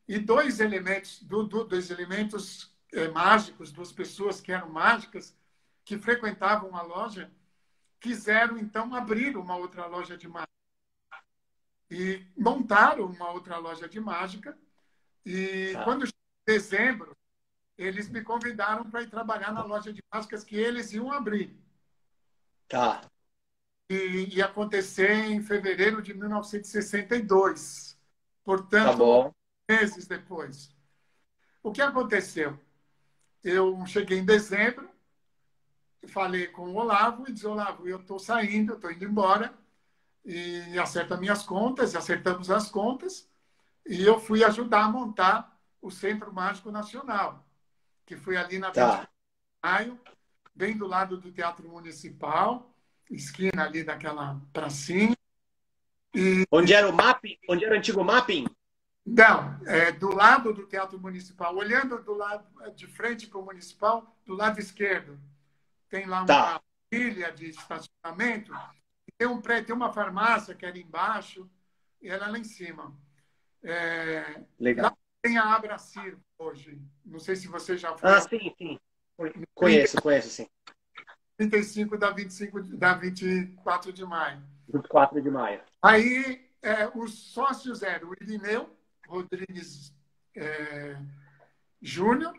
E dois elementos mágicos, duas pessoas que eram mágicas, que frequentavam a loja, quiseram, então, abrir uma outra loja de mágica. E montaram uma outra loja de mágica. E quando chegou dezembro, eles me convidaram para ir trabalhar na loja de mágicas que eles iam abrir. E ia acontecer em fevereiro de 1962. Portanto, meses depois. O que aconteceu? eu cheguei em dezembro, falei com o Olavo e disse, Olavo, eu estou saindo, eu estou indo embora, e acerta minhas contas, e acertamos as contas, e eu fui ajudar a montar o Centro Mágico Nacional, que foi ali na 20 de Tá. maio, bem do lado do Teatro Municipal, esquina ali daquela pracinha. Onde era o mapping? Onde era o antigo mapping? Não, do lado do Teatro Municipal, olhando do lado de frente para o Municipal, do lado esquerdo, tem lá Tá. uma ilha de estacionamento, tem um prédio, tem uma farmácia que era embaixo, e ela lá em cima. Lá Legal. tem a Abracir hoje. Não sei se você já foi Ah, ao sim, sim. Conheço, conheço, sim. 35 da 25 da 24 de maio. 24 de maio. Aí, os sócios eram o Irineu Rodrigues Júnior,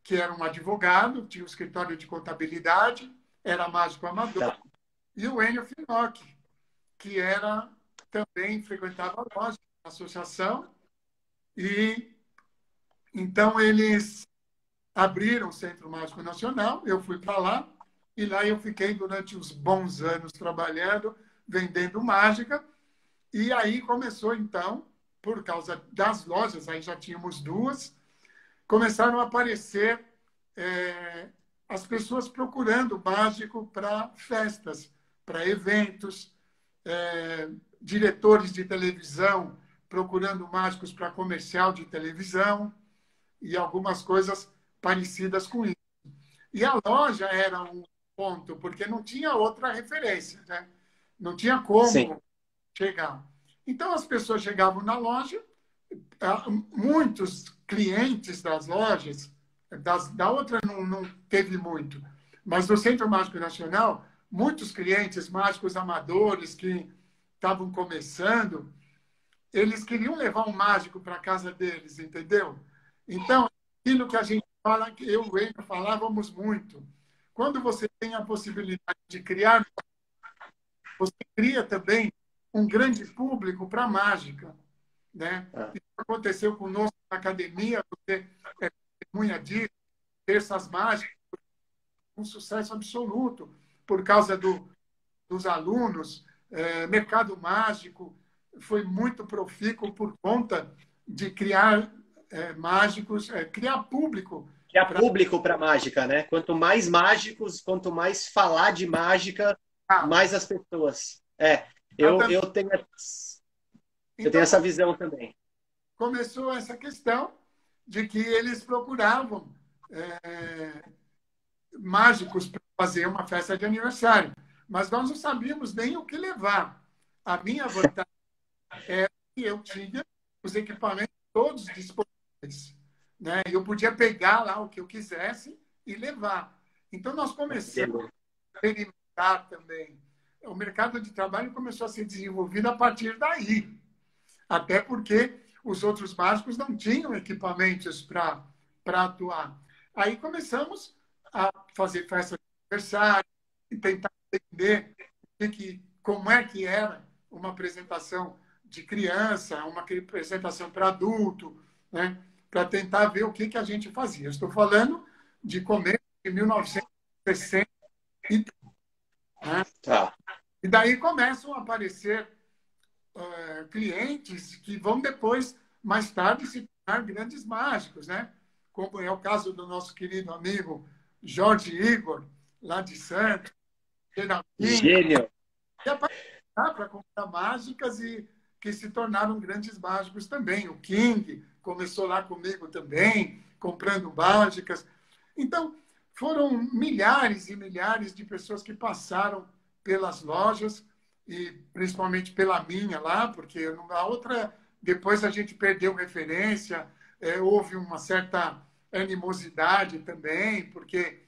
que era um advogado, tinha um escritório de contabilidade, era mágico amador, Tá. e o Enio Finocchi, que era também frequentava a loja, a associação, e então eles abriram o Centro Mágico Nacional, eu fui para lá, e lá eu fiquei durante uns bons anos trabalhando, vendendo mágica, e aí começou, então, por causa das lojas, aí já tínhamos duas, começaram a aparecer as pessoas procurando mágico para festas, para eventos, diretores de televisão procurando mágicos para comercial de televisão e algumas coisas parecidas com isso. E a loja era um ponto, porque não tinha outra referência, né? Não tinha Sim. como chegar. Então, as pessoas chegavam na loja, muitos clientes das lojas, da outra não teve muito, mas do Centro Mágico Nacional, muitos clientes mágicos amadores que estavam começando, eles queriam levar um mágico para a casa deles, entendeu? Então, aquilo que a gente fala, que eu e o Enio falávamos muito, quando você tem a possibilidade de criar, você cria também um grande público para a mágica, né? Ah. Isso aconteceu conosco na academia, você é testemunha disso, terças mágicas, um sucesso absoluto por causa dos alunos, mercado mágico foi muito profícuo por conta de criar mágicos, criar público. Que há público para mágica, né? Quanto mais mágicos, quanto mais falar de mágica, mais as pessoas. Eu tenho Então, essa visão também. começou essa questão de que eles procuravam mágicos para fazer uma festa de aniversário, mas nós não sabíamos nem o que levar. A minha vantagem era que eu tinha os equipamentos todos disponíveis, né? Eu podia pegar lá o que eu quisesse e levar. Então, nós começamos a experimentar também. O mercado de trabalho começou a ser desenvolvido a partir daí. Até porque os outros mágicos não tinham equipamentos para atuar. Aí começamos a fazer festa de aniversário, e tentar entender como é que era uma apresentação de criança, uma apresentação para adulto, né? Para tentar ver o que a gente fazia. Eu estou falando de começo de 1960. Né? Tá. E daí começam a aparecer clientes que vão depois, mais tarde, se tornar grandes mágicos, né? Como é o caso do nosso querido amigo Jorge Igor, lá de Santos, Geraldinho, Gênio. que apareceram para comprar mágicas e que se tornaram grandes mágicos também. O King começou lá comigo também, comprando mágicas. Então, foram milhares e milhares de pessoas que passaram pelas lojas, e principalmente pela minha lá, porque a outra, depois a gente perdeu referência, houve uma certa animosidade também, porque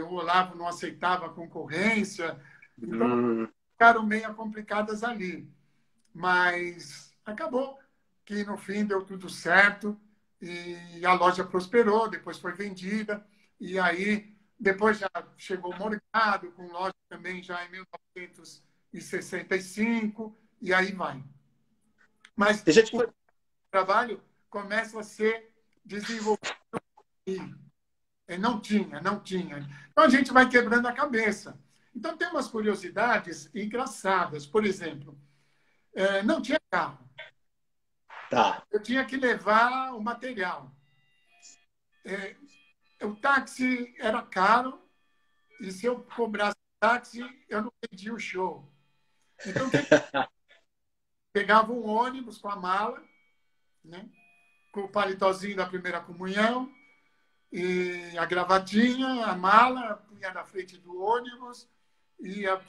o Olavo não aceitava a concorrência, então ficaram meio complicadas ali. Mas acabou que no fim deu tudo certo e a loja prosperou, depois foi vendida, e aí depois já chegou o Morgado, com loja também já em 1965, e aí vai. Mas Deixa eu o trabalho começa a ser desenvolvido. Não tinha, não tinha. Então a gente vai quebrando a cabeça. Então tem umas curiosidades engraçadas. Por exemplo, não tinha carro. Tá. Eu tinha que levar o material. O táxi era caro e se eu cobrasse táxi, eu não vendia o show. Então pegava um ônibus com a mala, né? Com o palitozinho da primeira comunhão, e a gravatinha, a mala, punha na frente do ônibus, ia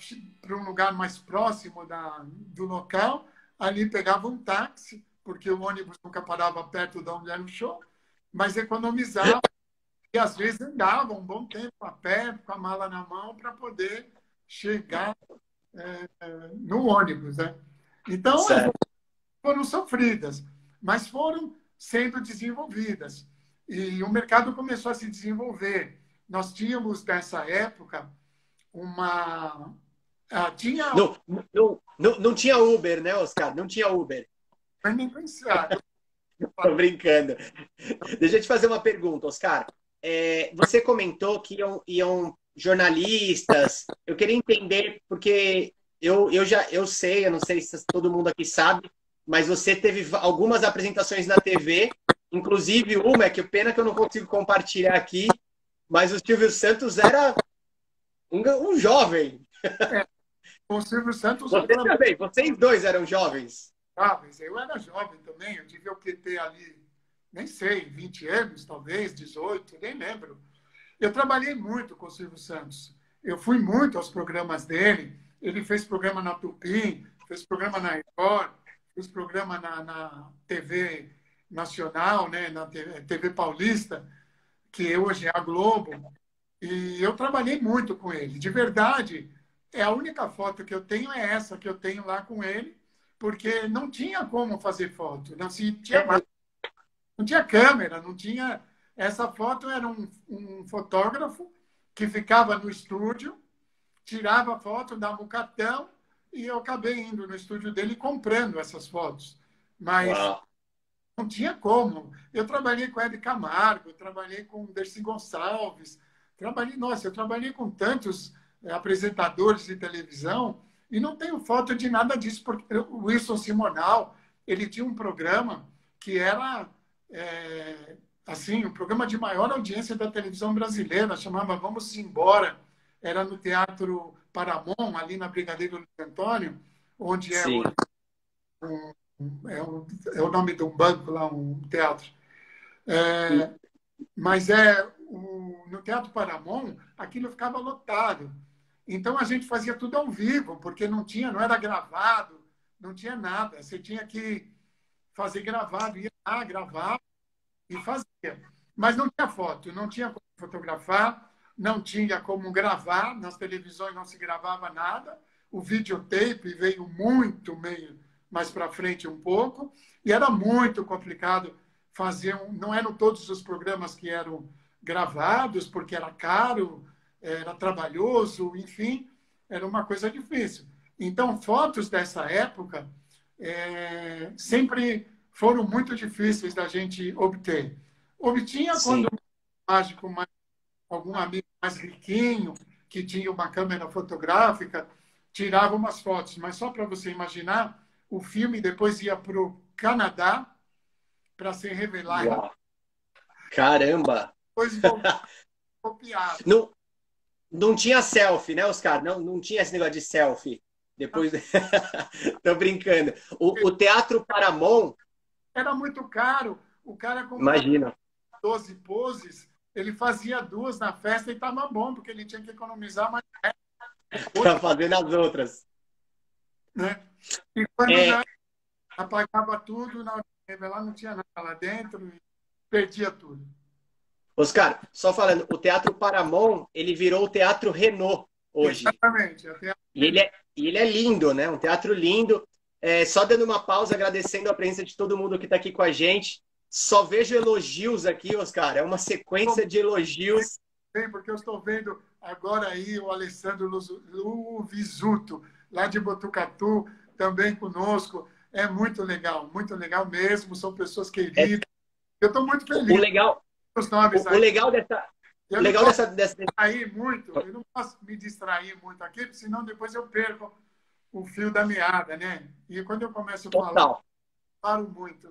para um lugar mais próximo do local, ali pegava um táxi, porque o ônibus nunca parava perto de onde era o show, mas economizava e às vezes andava um bom tempo a pé, com a mala na mão, para poder chegar no ônibus. Né? Então, Certo. foram sofridas, mas foram sendo desenvolvidas. E o mercado começou a se desenvolver. Nós tínhamos, nessa época, uma... tinha... Não tinha Uber, né, Oscar? Não tinha Uber. Mas nem pensar. Tô brincando. Deixa eu te fazer uma pergunta, Oscar. Você comentou que iam jornalistas. Eu queria entender, porque eu sei, eu não sei se todo mundo aqui sabe, mas você teve algumas apresentações na TV, inclusive uma, que pena que eu não consigo compartilhar aqui, mas o Silvio Santos era um jovem. O Silvio Santos... Você também, vocês dois eram jovens. Jovens, eu era jovem também, eu devia ter ali, nem sei, 20 anos, talvez, 18, nem lembro. Eu trabalhei muito com o Silvio Santos. Eu fui muito aos programas dele. Ele fez programa na Tupi, fez programa na Record, fez programa na TV Nacional, né, na TV Paulista, que hoje é a Globo. E eu trabalhei muito com ele. De verdade, a única foto que eu tenho é essa que eu tenho lá com ele, porque não tinha como fazer foto. Não, não tinha câmera, não tinha... Essa foto era um fotógrafo que ficava no estúdio, tirava a foto, dava um cartão e eu acabei indo no estúdio dele comprando essas fotos. Mas não tinha como. Eu trabalhei com Hebe Camargo, eu trabalhei com Dercy Gonçalves, eu trabalhei com tantos apresentadores de televisão e não tenho foto de nada disso, porque o Wilson Simonal, ele tinha um programa que era... assim, o programa de maior audiência da televisão brasileira, chamava Vamos Embora, era no Teatro Paramount, ali na Brigadeiro Luiz Antônio, onde Sim. É o nome de um banco lá, um teatro. Mas no Teatro Paramount, aquilo ficava lotado. Então a gente fazia tudo ao vivo, porque não era gravado, não tinha nada. Você tinha que fazer gravado, ia lá, gravar e fazia. Mas não tinha foto, não tinha como fotografar, não tinha como gravar, nas televisões não se gravava nada. O videotape veio muito meio mais para frente um pouco, e era muito complicado fazer. Não eram todos os programas que eram gravados, porque era caro, era trabalhoso, enfim, era uma coisa difícil. Então, fotos dessa época sempre foram muito difíceis da gente obter. Obtinha Sim. quando um mágico, algum amigo mais riquinho, que tinha uma câmera fotográfica, tirava umas fotos. Mas só para você imaginar, o filme depois ia para o Canadá para ser revelado. Uau. Caramba! Depois copiado. Não tinha selfie, né, Oscar? Não tinha esse negócio de selfie. Depois... Tô brincando. O Teatro Paramount... Era muito caro. O cara comprava Imagina. 12 poses, ele fazia 2 na festa e estava bom, porque ele tinha que economizar mais. Para fazer nas outras. Né? E quando apagava tudo, na hora de revelar não tinha nada lá dentro e perdia tudo. Oscar, só falando, o Teatro Paramount, ele virou o Teatro Renault hoje. Exatamente. E ele é lindo, né? Um teatro lindo. Só dando uma pausa, agradecendo a presença de todo mundo que está aqui com a gente. Só vejo elogios aqui, Oscar. É uma sequência de elogios. Sim, porque eu estou vendo agora aí o Alessandro Luvisuto, lá de Botucatu, também conosco. É muito legal mesmo. São pessoas queridas. Eu estou muito feliz. O legal Eu não legal posso dessa... distrair muito, eu não posso me distrair muito aqui, porque senão depois eu perco o fio da meada, né? E quando eu começo a falar, eu Total. paro muito.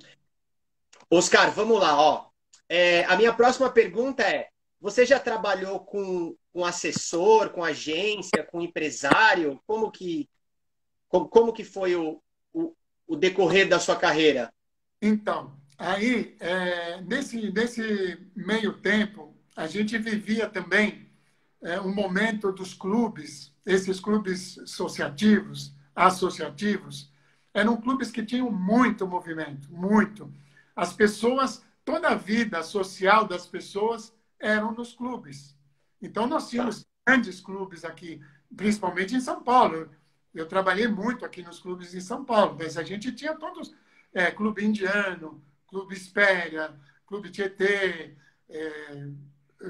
Oscar, vamos lá, ó. A minha próxima pergunta é: você já trabalhou com assessor, com agência, com empresário? Como que foi o, o decorrer da sua carreira? Então, aí, nesse meio tempo, a gente vivia também um momento dos clubes, esses clubes associativos, eram clubes que tinham muito movimento, muito. As pessoas, toda a vida social das pessoas eram nos clubes. Então, nós Tá. tínhamos grandes clubes aqui, principalmente em São Paulo. Eu trabalhei muito aqui nos clubes em São Paulo, mas a gente tinha todos, Clube Indiano, Clube Espéria, Clube Tietê, é,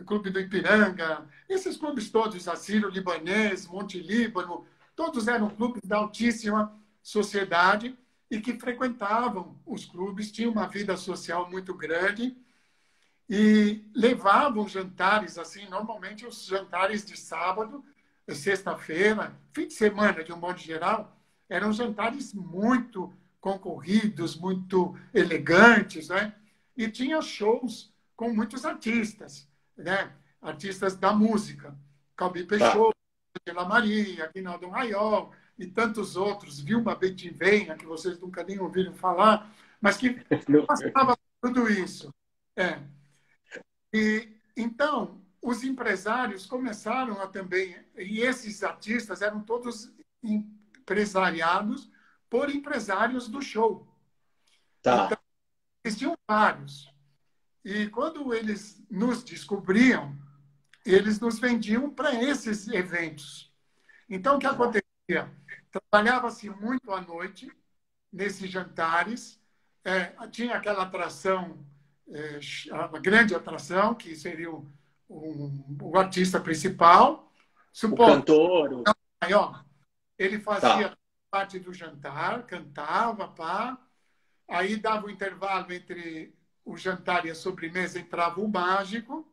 Clube do Ipiranga, esses clubes todos, Assírio Libanês, Monte Líbano, todos eram clubes da altíssima sociedade e que frequentavam os clubes, tinham uma vida social muito grande e levavam jantares, assim, normalmente os jantares de sábado, sexta-feira, fim de semana, de um modo geral, eram jantares muito concorridos, muito elegantes, né? E tinha shows com muitos artistas, né? Artistas da música, Calbi Tá. Peixoto, Angela Maria, Aguinaldo Raiol e tantos outros, Vilma Bentinvenha, que vocês nunca nem ouviram falar, mas que passava tudo isso. É. E então os empresários começaram a também, e esses artistas eram todos empresariados por empresários do show. Então, Tá. existiam vários. E quando eles nos descobriam, eles nos vendiam para esses eventos. Então, o que Tá. acontecia? Trabalhava-se muito à noite, nesses jantares, tinha aquela atração, a grande atração, que seria o artista principal. O Supondo, cantor. aí, ó, ele Tá. fazia parte do jantar, cantava, pá, aí dava o intervalo entre o jantar e a sobremesa, entrava o mágico,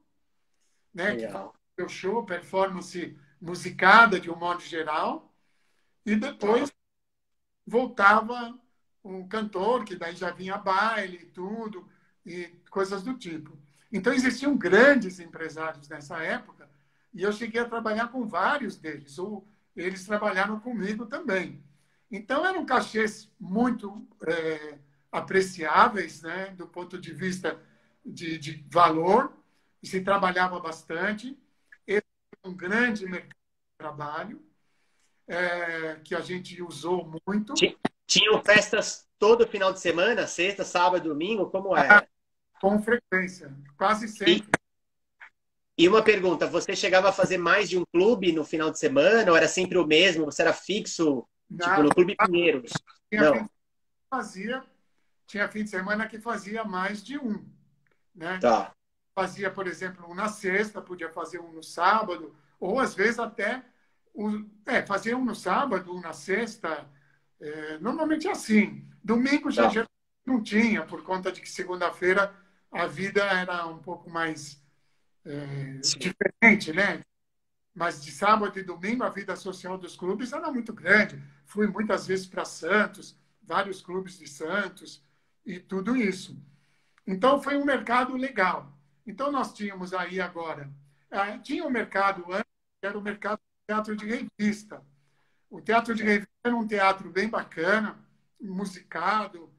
né, que fazia Legal. o show, performance musicada de um modo geral, e Tá. depois voltava um cantor, que daí já vinha baile e tudo, e coisas do tipo. Então, existiam grandes empresários nessa época, e eu cheguei a trabalhar com vários deles, ou eles trabalharam comigo também. Então, eram cachês muito apreciáveis, né, do ponto de vista de valor, e se trabalhava bastante. Esse é um grande mercado de trabalho, que a gente usou muito. Tinham festas todo final de semana, sexta, sábado, domingo, como era? Com frequência, quase E, sempre. e uma pergunta, você chegava a fazer mais de um clube no final de semana ou era sempre o mesmo? Você era fixo, tipo Na, no Clube Pinheiros? tinha fim Não. de fazia, tinha fim de semana que fazia mais de um, né? Tá. Fazia, por exemplo, um na sexta, podia fazer um no sábado, ou às vezes até fazia um no sábado, um na sexta. Normalmente é assim. Domingo já Tá. já não tinha, por conta de que segunda-feira a vida era um pouco mais Sim. diferente, né? Mas de sábado e domingo a vida social dos clubes era muito grande. Fui muitas vezes para Santos, vários clubes de Santos e tudo isso. Então foi um mercado legal. Então nós tínhamos aí agora, tinha um mercado antes, que era o mercado do teatro de revista. O teatro de revista era um teatro bem bacana, musicado,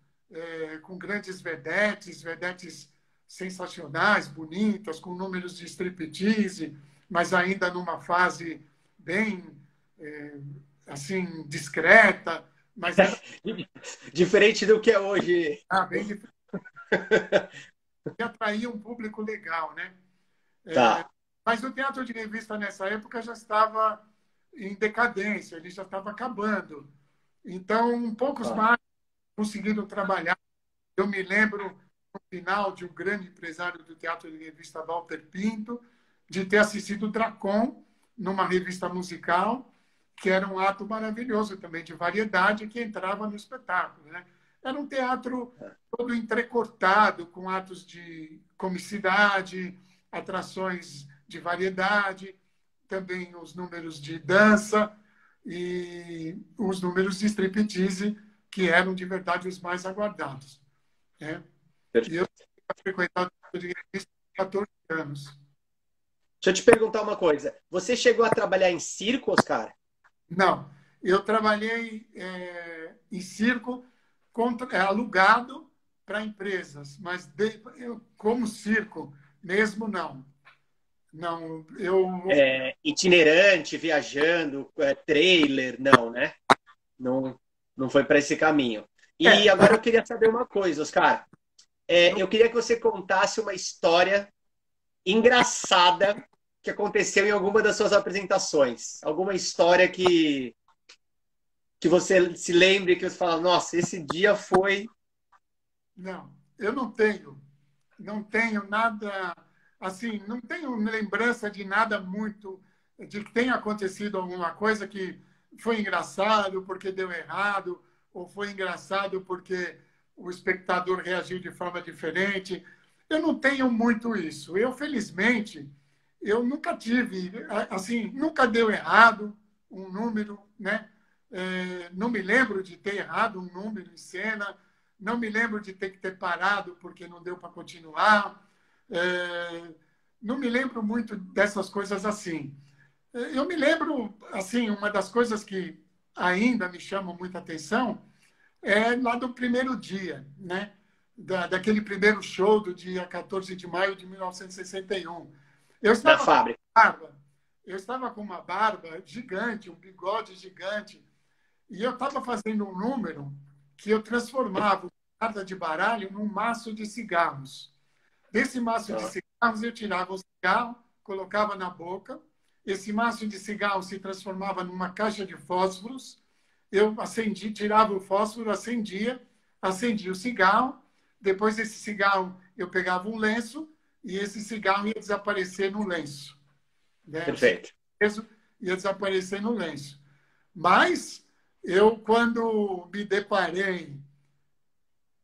com grandes vedetes sensacionais, bonitas, com números de striptease, mas ainda numa fase bem, assim, discreta, mas era Diferente do que é hoje. bem diferente, e atraía um público legal, né? Tá. Mas o teatro de revista nessa época já estava em decadência, ele já estava acabando. Então, poucos Tá. mais conseguiram trabalhar. Eu me lembro, no final, de um grande empresário do teatro de revista, Walter Pinto, de ter assistido Dracon, numa revista musical, que era um ato maravilhoso também, de variedade, que entrava no espetáculo. Né? Era um teatro todo entrecortado, com atos de comicidade, atrações de variedade, também os números de dança e os números de striptease, que eram de verdade os mais aguardados. Né? E eu frequentava o de revista há 14 anos. Deixa eu te perguntar uma coisa. Você chegou a trabalhar em circo, Oscar? Não, eu trabalhei em circo alugado para empresas, mas como circo mesmo não. Não, Itinerante, viajando, trailer, não, né? Não, não foi para esse caminho. E agora eu queria saber uma coisa, Oscar. Eu queria que você contasse uma história engraçada que aconteceu em alguma das suas apresentações. Alguma história que você se lembre, que você fala, nossa, esse dia foi... Não, eu não tenho nada, assim, não tenho lembrança de nada muito, de que tenha acontecido alguma coisa que foi engraçado porque deu errado, ou foi engraçado porque o espectador reagiu de forma diferente. Eu não tenho muito isso. Eu, felizmente, eu nunca tive, assim, nunca deu errado um número, né? Não me lembro de ter errado um número em cena, não me lembro de ter que ter parado porque não deu para continuar. Não me lembro muito dessas coisas assim. Eu me lembro, assim, uma das coisas que ainda me chamam muita atenção é lá do primeiro dia, né? Daquele primeiro show do dia 14 de maio de 1961. Eu Na estava com fábrica. barba, eu estava com uma barba gigante, um bigode gigante, e eu estava fazendo um número que eu transformava carta de baralho num maço de cigarros. Desse maço de cigarros, eu tirava o cigarro, colocava na boca. Esse maço de cigarro se transformava numa caixa de fósforos. Eu acendi, tirava o fósforo, acendia o cigarro. Depois desse cigarro, eu pegava um lenço e esse cigarro ia desaparecer no lenço. Né? Perfeito. Ia desaparecer no lenço. Mas eu, quando me deparei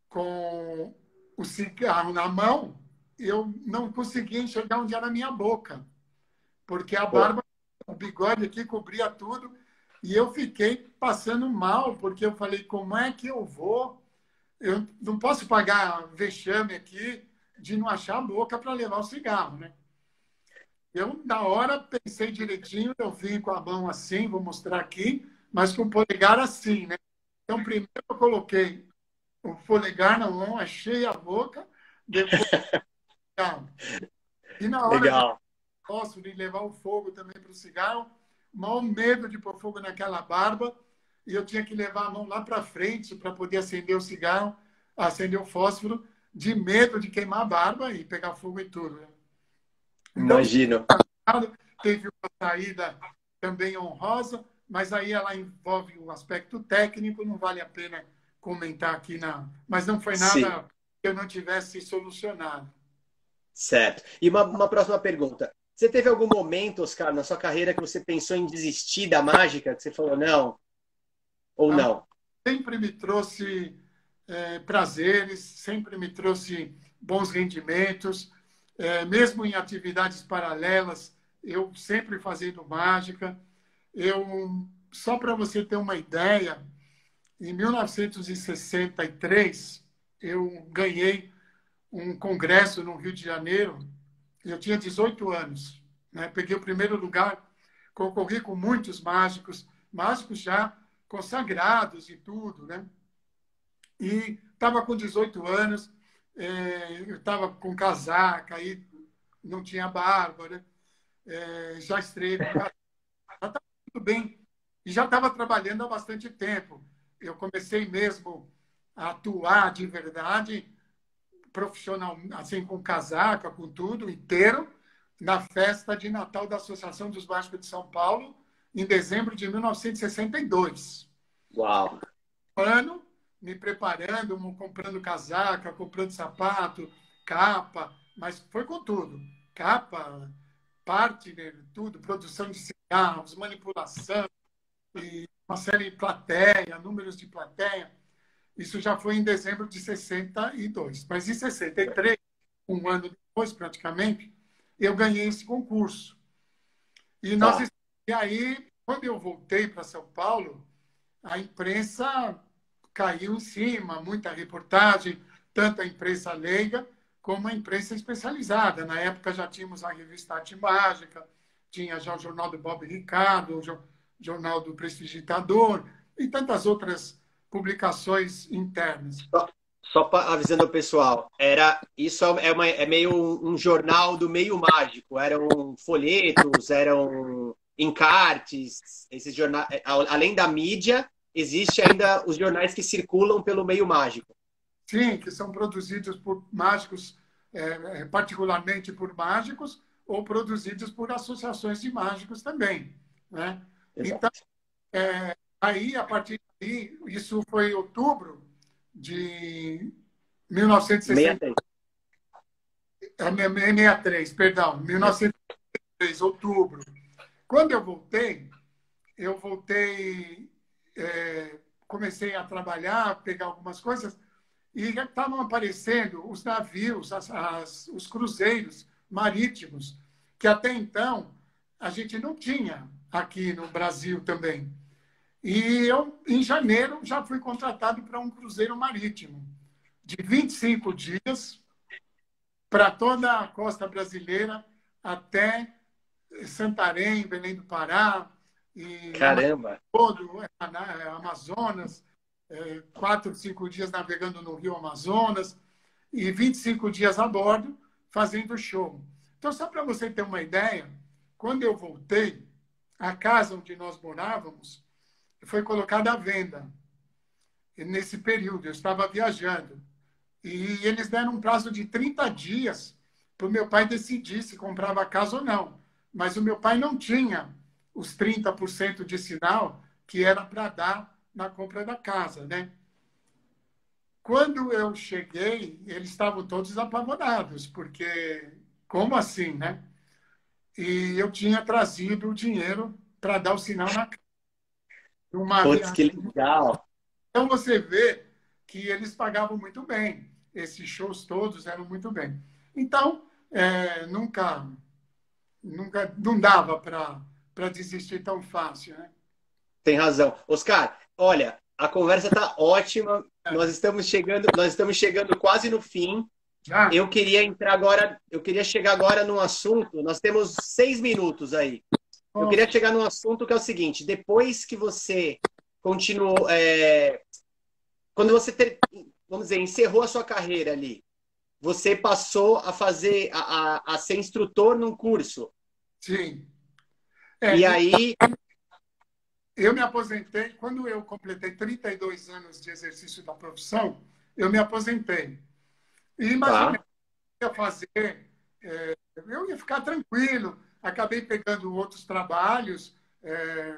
com o cigarro na mão, eu não conseguia enxergar onde era a minha boca, porque a barba, o bigode aqui cobria tudo, e eu fiquei passando mal, porque eu falei, como é que eu vou? Eu não posso pagar vexame aqui de não achar a boca para levar o cigarro, né? Eu, na hora, pensei direitinho, eu vim com a mão assim, vou mostrar aqui, mas com o polegar assim, né? Então, primeiro eu coloquei o polegar na mão, achei a boca, depois e na hora de Legal. posso de levar o fogo também para o cigarro, mal medo de pôr fogo naquela barba, e eu tinha que levar a mão lá para frente para poder acender o cigarro, acender o fósforo, de medo de queimar a barba e pegar fogo e tudo. Né? Então, Imagino. teve uma saída também honrosa, mas aí ela envolve um aspecto técnico, não vale a pena comentar aqui, mas não foi Sim. nada que eu não tivesse solucionado. Certo. E uma próxima pergunta. Você teve algum momento, Oscar, na sua carreira que você pensou em desistir da mágica? Que você falou não? Ou não? Sempre me trouxe prazeres, sempre me trouxe bons rendimentos, mesmo em atividades paralelas, eu sempre fazendo mágica. Só para você ter uma ideia, em 1963, eu ganhei um congresso no Rio de Janeiro, eu tinha 18 anos. Né? Peguei o primeiro lugar, concorri com muitos mágicos, mágicos já consagrados e tudo. Né? E estava com 18 anos, eu estava com casaca, aí não tinha barba, né? Já estreiei com casaca, já estava tudo bem. E já estava trabalhando há bastante tempo. Eu comecei mesmo a atuar de verdade profissional, assim, com casaca, com tudo, inteiro, na festa de Natal da Associação dos Mágicos de São Paulo, em dezembro de 1962. Uau! Ano, me preparando, comprando casaca, comprando sapato, capa, mas foi com tudo. Capa, partner, tudo, produção de cigarros, manipulação, e uma série de plateia, números de plateia. Isso já foi em dezembro de 62. Mas em 63, um ano depois, praticamente, eu ganhei esse concurso. E, Tá. e aí, quando eu voltei para São Paulo, a imprensa caiu em cima, muita reportagem, tanto a imprensa leiga como a imprensa especializada. Na época já tínhamos a revista Arte Mágica, tinha já o jornal do Bob Ricardo, o jornal do Prestidigitador e tantas outras publicações internas. Só avisando o pessoal, isso é meio um jornal do meio mágico. Eram folhetos, eram encartes, esses jornais. Além da mídia, existe ainda os jornais que circulam pelo meio mágico. Sim, que são produzidos por mágicos, particularmente por mágicos, ou produzidos por associações de mágicos também, né? Então, Exato. aí, a partir daí, isso foi em outubro de 1960, 63. 63, perdão, 1963, outubro. Quando eu voltei, comecei a trabalhar, pegar algumas coisas, e já estavam aparecendo os navios, os cruzeiros marítimos, que até então a gente não tinha aqui no Brasil também. E eu, em janeiro, já fui contratado para um cruzeiro marítimo de 25 dias para toda a costa brasileira até Santarém, Belém do Pará, e Caramba! todo Amazonas, 4, 5 dias navegando no Rio Amazonas e 25 dias a bordo fazendo show. Então, só para você ter uma ideia, quando eu voltei, a casa onde nós morávamos foi colocada à venda. E nesse período, eu estava viajando. E eles deram um prazo de 30 dias para o meu pai decidir se comprava a casa ou não. Mas o meu pai não tinha os 30% de sinal que era para dar na compra da casa, né? Quando eu cheguei, eles estavam todos apavorados, porque como assim, né? E eu tinha trazido o dinheiro para dar o sinal na casa. Uma Putz, viagem. que legal! Então você vê que eles pagavam muito bem. Esses shows todos eram muito bem. Então, nunca não dava para desistir tão fácil, né? Tem razão. Oscar, olha, a conversa está ótima. Nós estamos chegando quase no fim. Já? Eu queria chegar agora num assunto. Nós temos 6 minutos aí. Eu queria Nossa, chegar num assunto que é o seguinte: depois que você continuou, quando você vamos dizer, encerrou a sua carreira ali, você passou a fazer, a ser instrutor num curso. sim. E É, aí, eu me aposentei, quando eu completei 32 anos de exercício da profissão, eu me aposentei. E imaginei tá, que ia fazer, eu ia ficar tranquilo. Acabei pegando outros trabalhos,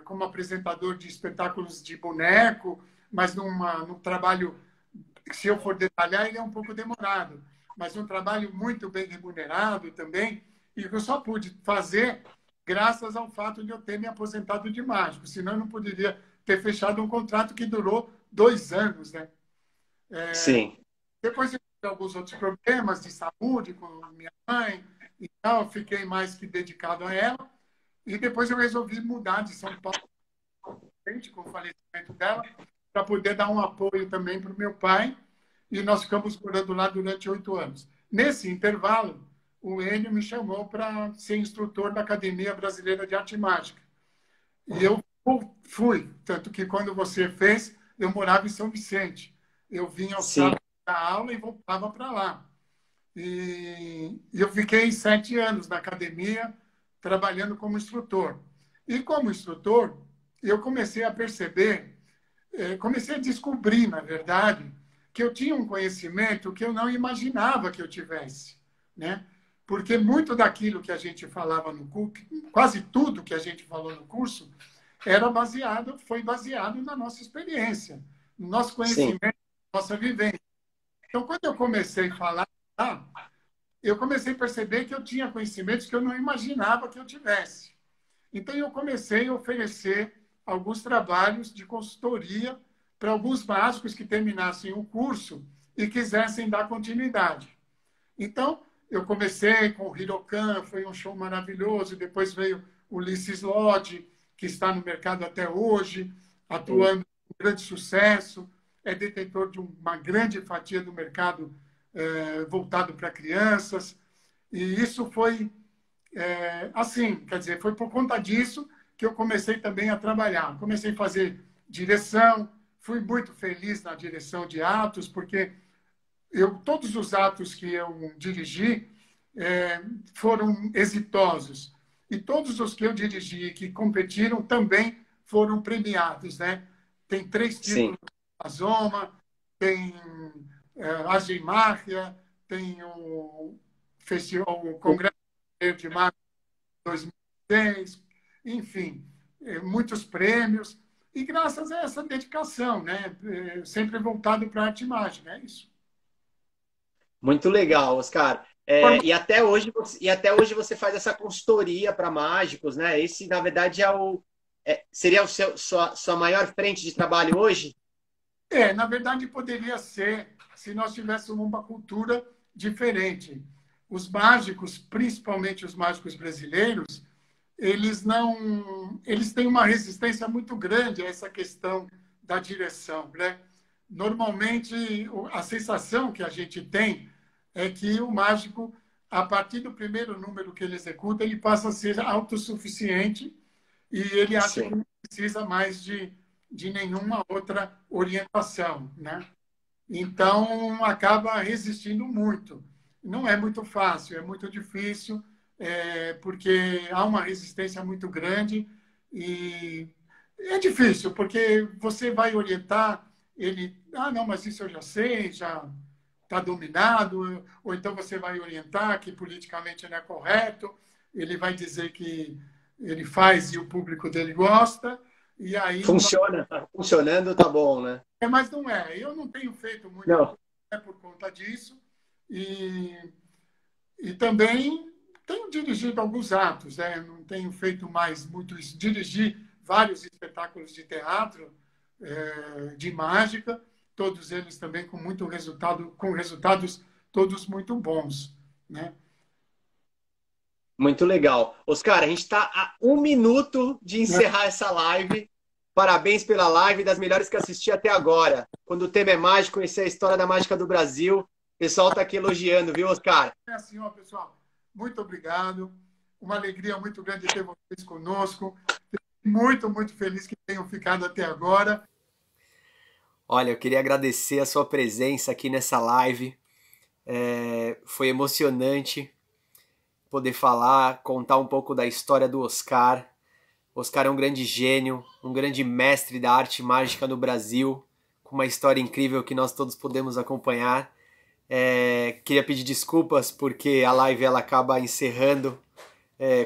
como apresentador de espetáculos de boneco, mas num trabalho, se eu for detalhar, ele é um pouco demorado, mas um trabalho muito bem remunerado também, e que eu só pude fazer graças ao fato de eu ter me aposentado de mágico, senão eu não poderia ter fechado um contrato que durou 2 anos, né? sim. Depois eu tive alguns outros problemas de saúde com minha mãe, então fiquei mais que dedicado a ela, e depois eu resolvi mudar de São Paulo, com o falecimento dela, para poder dar um apoio também para o meu pai, e nós ficamos morando lá durante 8 anos. Nesse intervalo, o Enio me chamou para ser instrutor da Academia Brasileira de Arte e Mágica. E eu fui, tanto que quando você fez, eu morava em São Vicente. Eu vinha ao Sim. sábado da aula e voltava para lá. E eu fiquei 7 anos na academia, trabalhando como instrutor. E como instrutor, eu comecei a perceber, comecei a descobrir, na verdade, que eu tinha um conhecimento que eu não imaginava que eu tivesse, né? Porque muito daquilo que a gente falava no curso, quase tudo que a gente falou no curso, foi baseado na nossa experiência, no nosso Sim, conhecimento, na nossa vivência. Então, quando eu comecei a falar, eu comecei a perceber que eu tinha conhecimentos que eu não imaginava que eu tivesse. Então, eu comecei a oferecer alguns trabalhos de consultoria para alguns básicos que terminassem o curso e quisessem dar continuidade. Então, eu comecei com o Hirokan, foi um show maravilhoso. Depois veio o Ulisses Lodge, que está no mercado até hoje, atuando com grande sucesso. É detentor de uma grande fatia do mercado voltado para crianças. E isso foi assim, quer dizer, foi por conta disso que eu comecei também a trabalhar. Comecei a fazer direção, fui muito feliz na direção de atos, porque todos os atos que eu dirigi foram exitosos. E todos os que eu dirigi que competiram também foram premiados, né? Tem 3 títulos da Zoma, tem a Gemária, tem o Festival, o Congresso de Março de 2006, enfim, muitos prêmios. E graças a essa dedicação, né? Sempre voltado para a arte e imagem, é isso. Muito legal, Oscar. E até hoje você faz essa consultoria para mágicos, né? Esse, na verdade, seria sua maior frente de trabalho hoje? Na verdade, poderia ser se nós tivéssemos uma cultura diferente. Os mágicos, principalmente os mágicos brasileiros, eles têm uma resistência muito grande a essa questão da direção, né? Normalmente, a sensação que a gente tem é que o mágico, a partir do primeiro número que ele executa, ele passa a ser autossuficiente e ele acha que não precisa mais de nenhuma outra orientação, né? Então, acaba resistindo muito. Não é muito fácil, é muito difícil, porque há uma resistência muito grande e é difícil, porque você vai orientar ele, não, mas isso eu já sei, já está dominado, ou então você vai orientar que politicamente não é correto, ele vai dizer que ele faz e o público dele gosta, e aí... Funciona, tá funcionando, tá bom, né? Mas não é. Eu não tenho feito muito por conta disso, e também tenho dirigido alguns atos, né? Não tenho feito mais muito isso. Dirigi vários espetáculos de teatro, de mágica, todos eles também com muito resultado, com resultados todos muito bons, né? Muito legal. Oscar, a gente está a 1 minuto de encerrar essa live. Parabéns pela live, das melhores que assisti até agora. Quando o tema é mágico, conhecer a história da mágica do Brasil. O pessoal está aqui elogiando, viu, Oscar? É assim, ó, pessoal. Muito obrigado. Uma alegria muito grande ter vocês conosco. Muito, muito feliz que tenham ficado até agora. Olha, eu queria agradecer a sua presença aqui nessa live. Foi emocionante poder falar, contar um pouco da história do Oscar. Oscar é um grande gênio, um grande mestre da arte mágica no Brasil, com uma história incrível que nós todos podemos acompanhar. Queria pedir desculpas porque a live ela acaba encerrando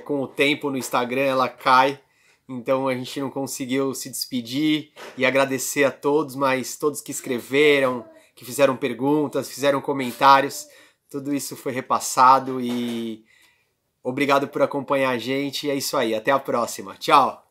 com o tempo no Instagram, ela cai, então a gente não conseguiu se despedir e agradecer a todos, mas todos que escreveram, que fizeram perguntas, fizeram comentários, tudo isso foi repassado e obrigado por acompanhar a gente. É isso aí. Até a próxima. Tchau!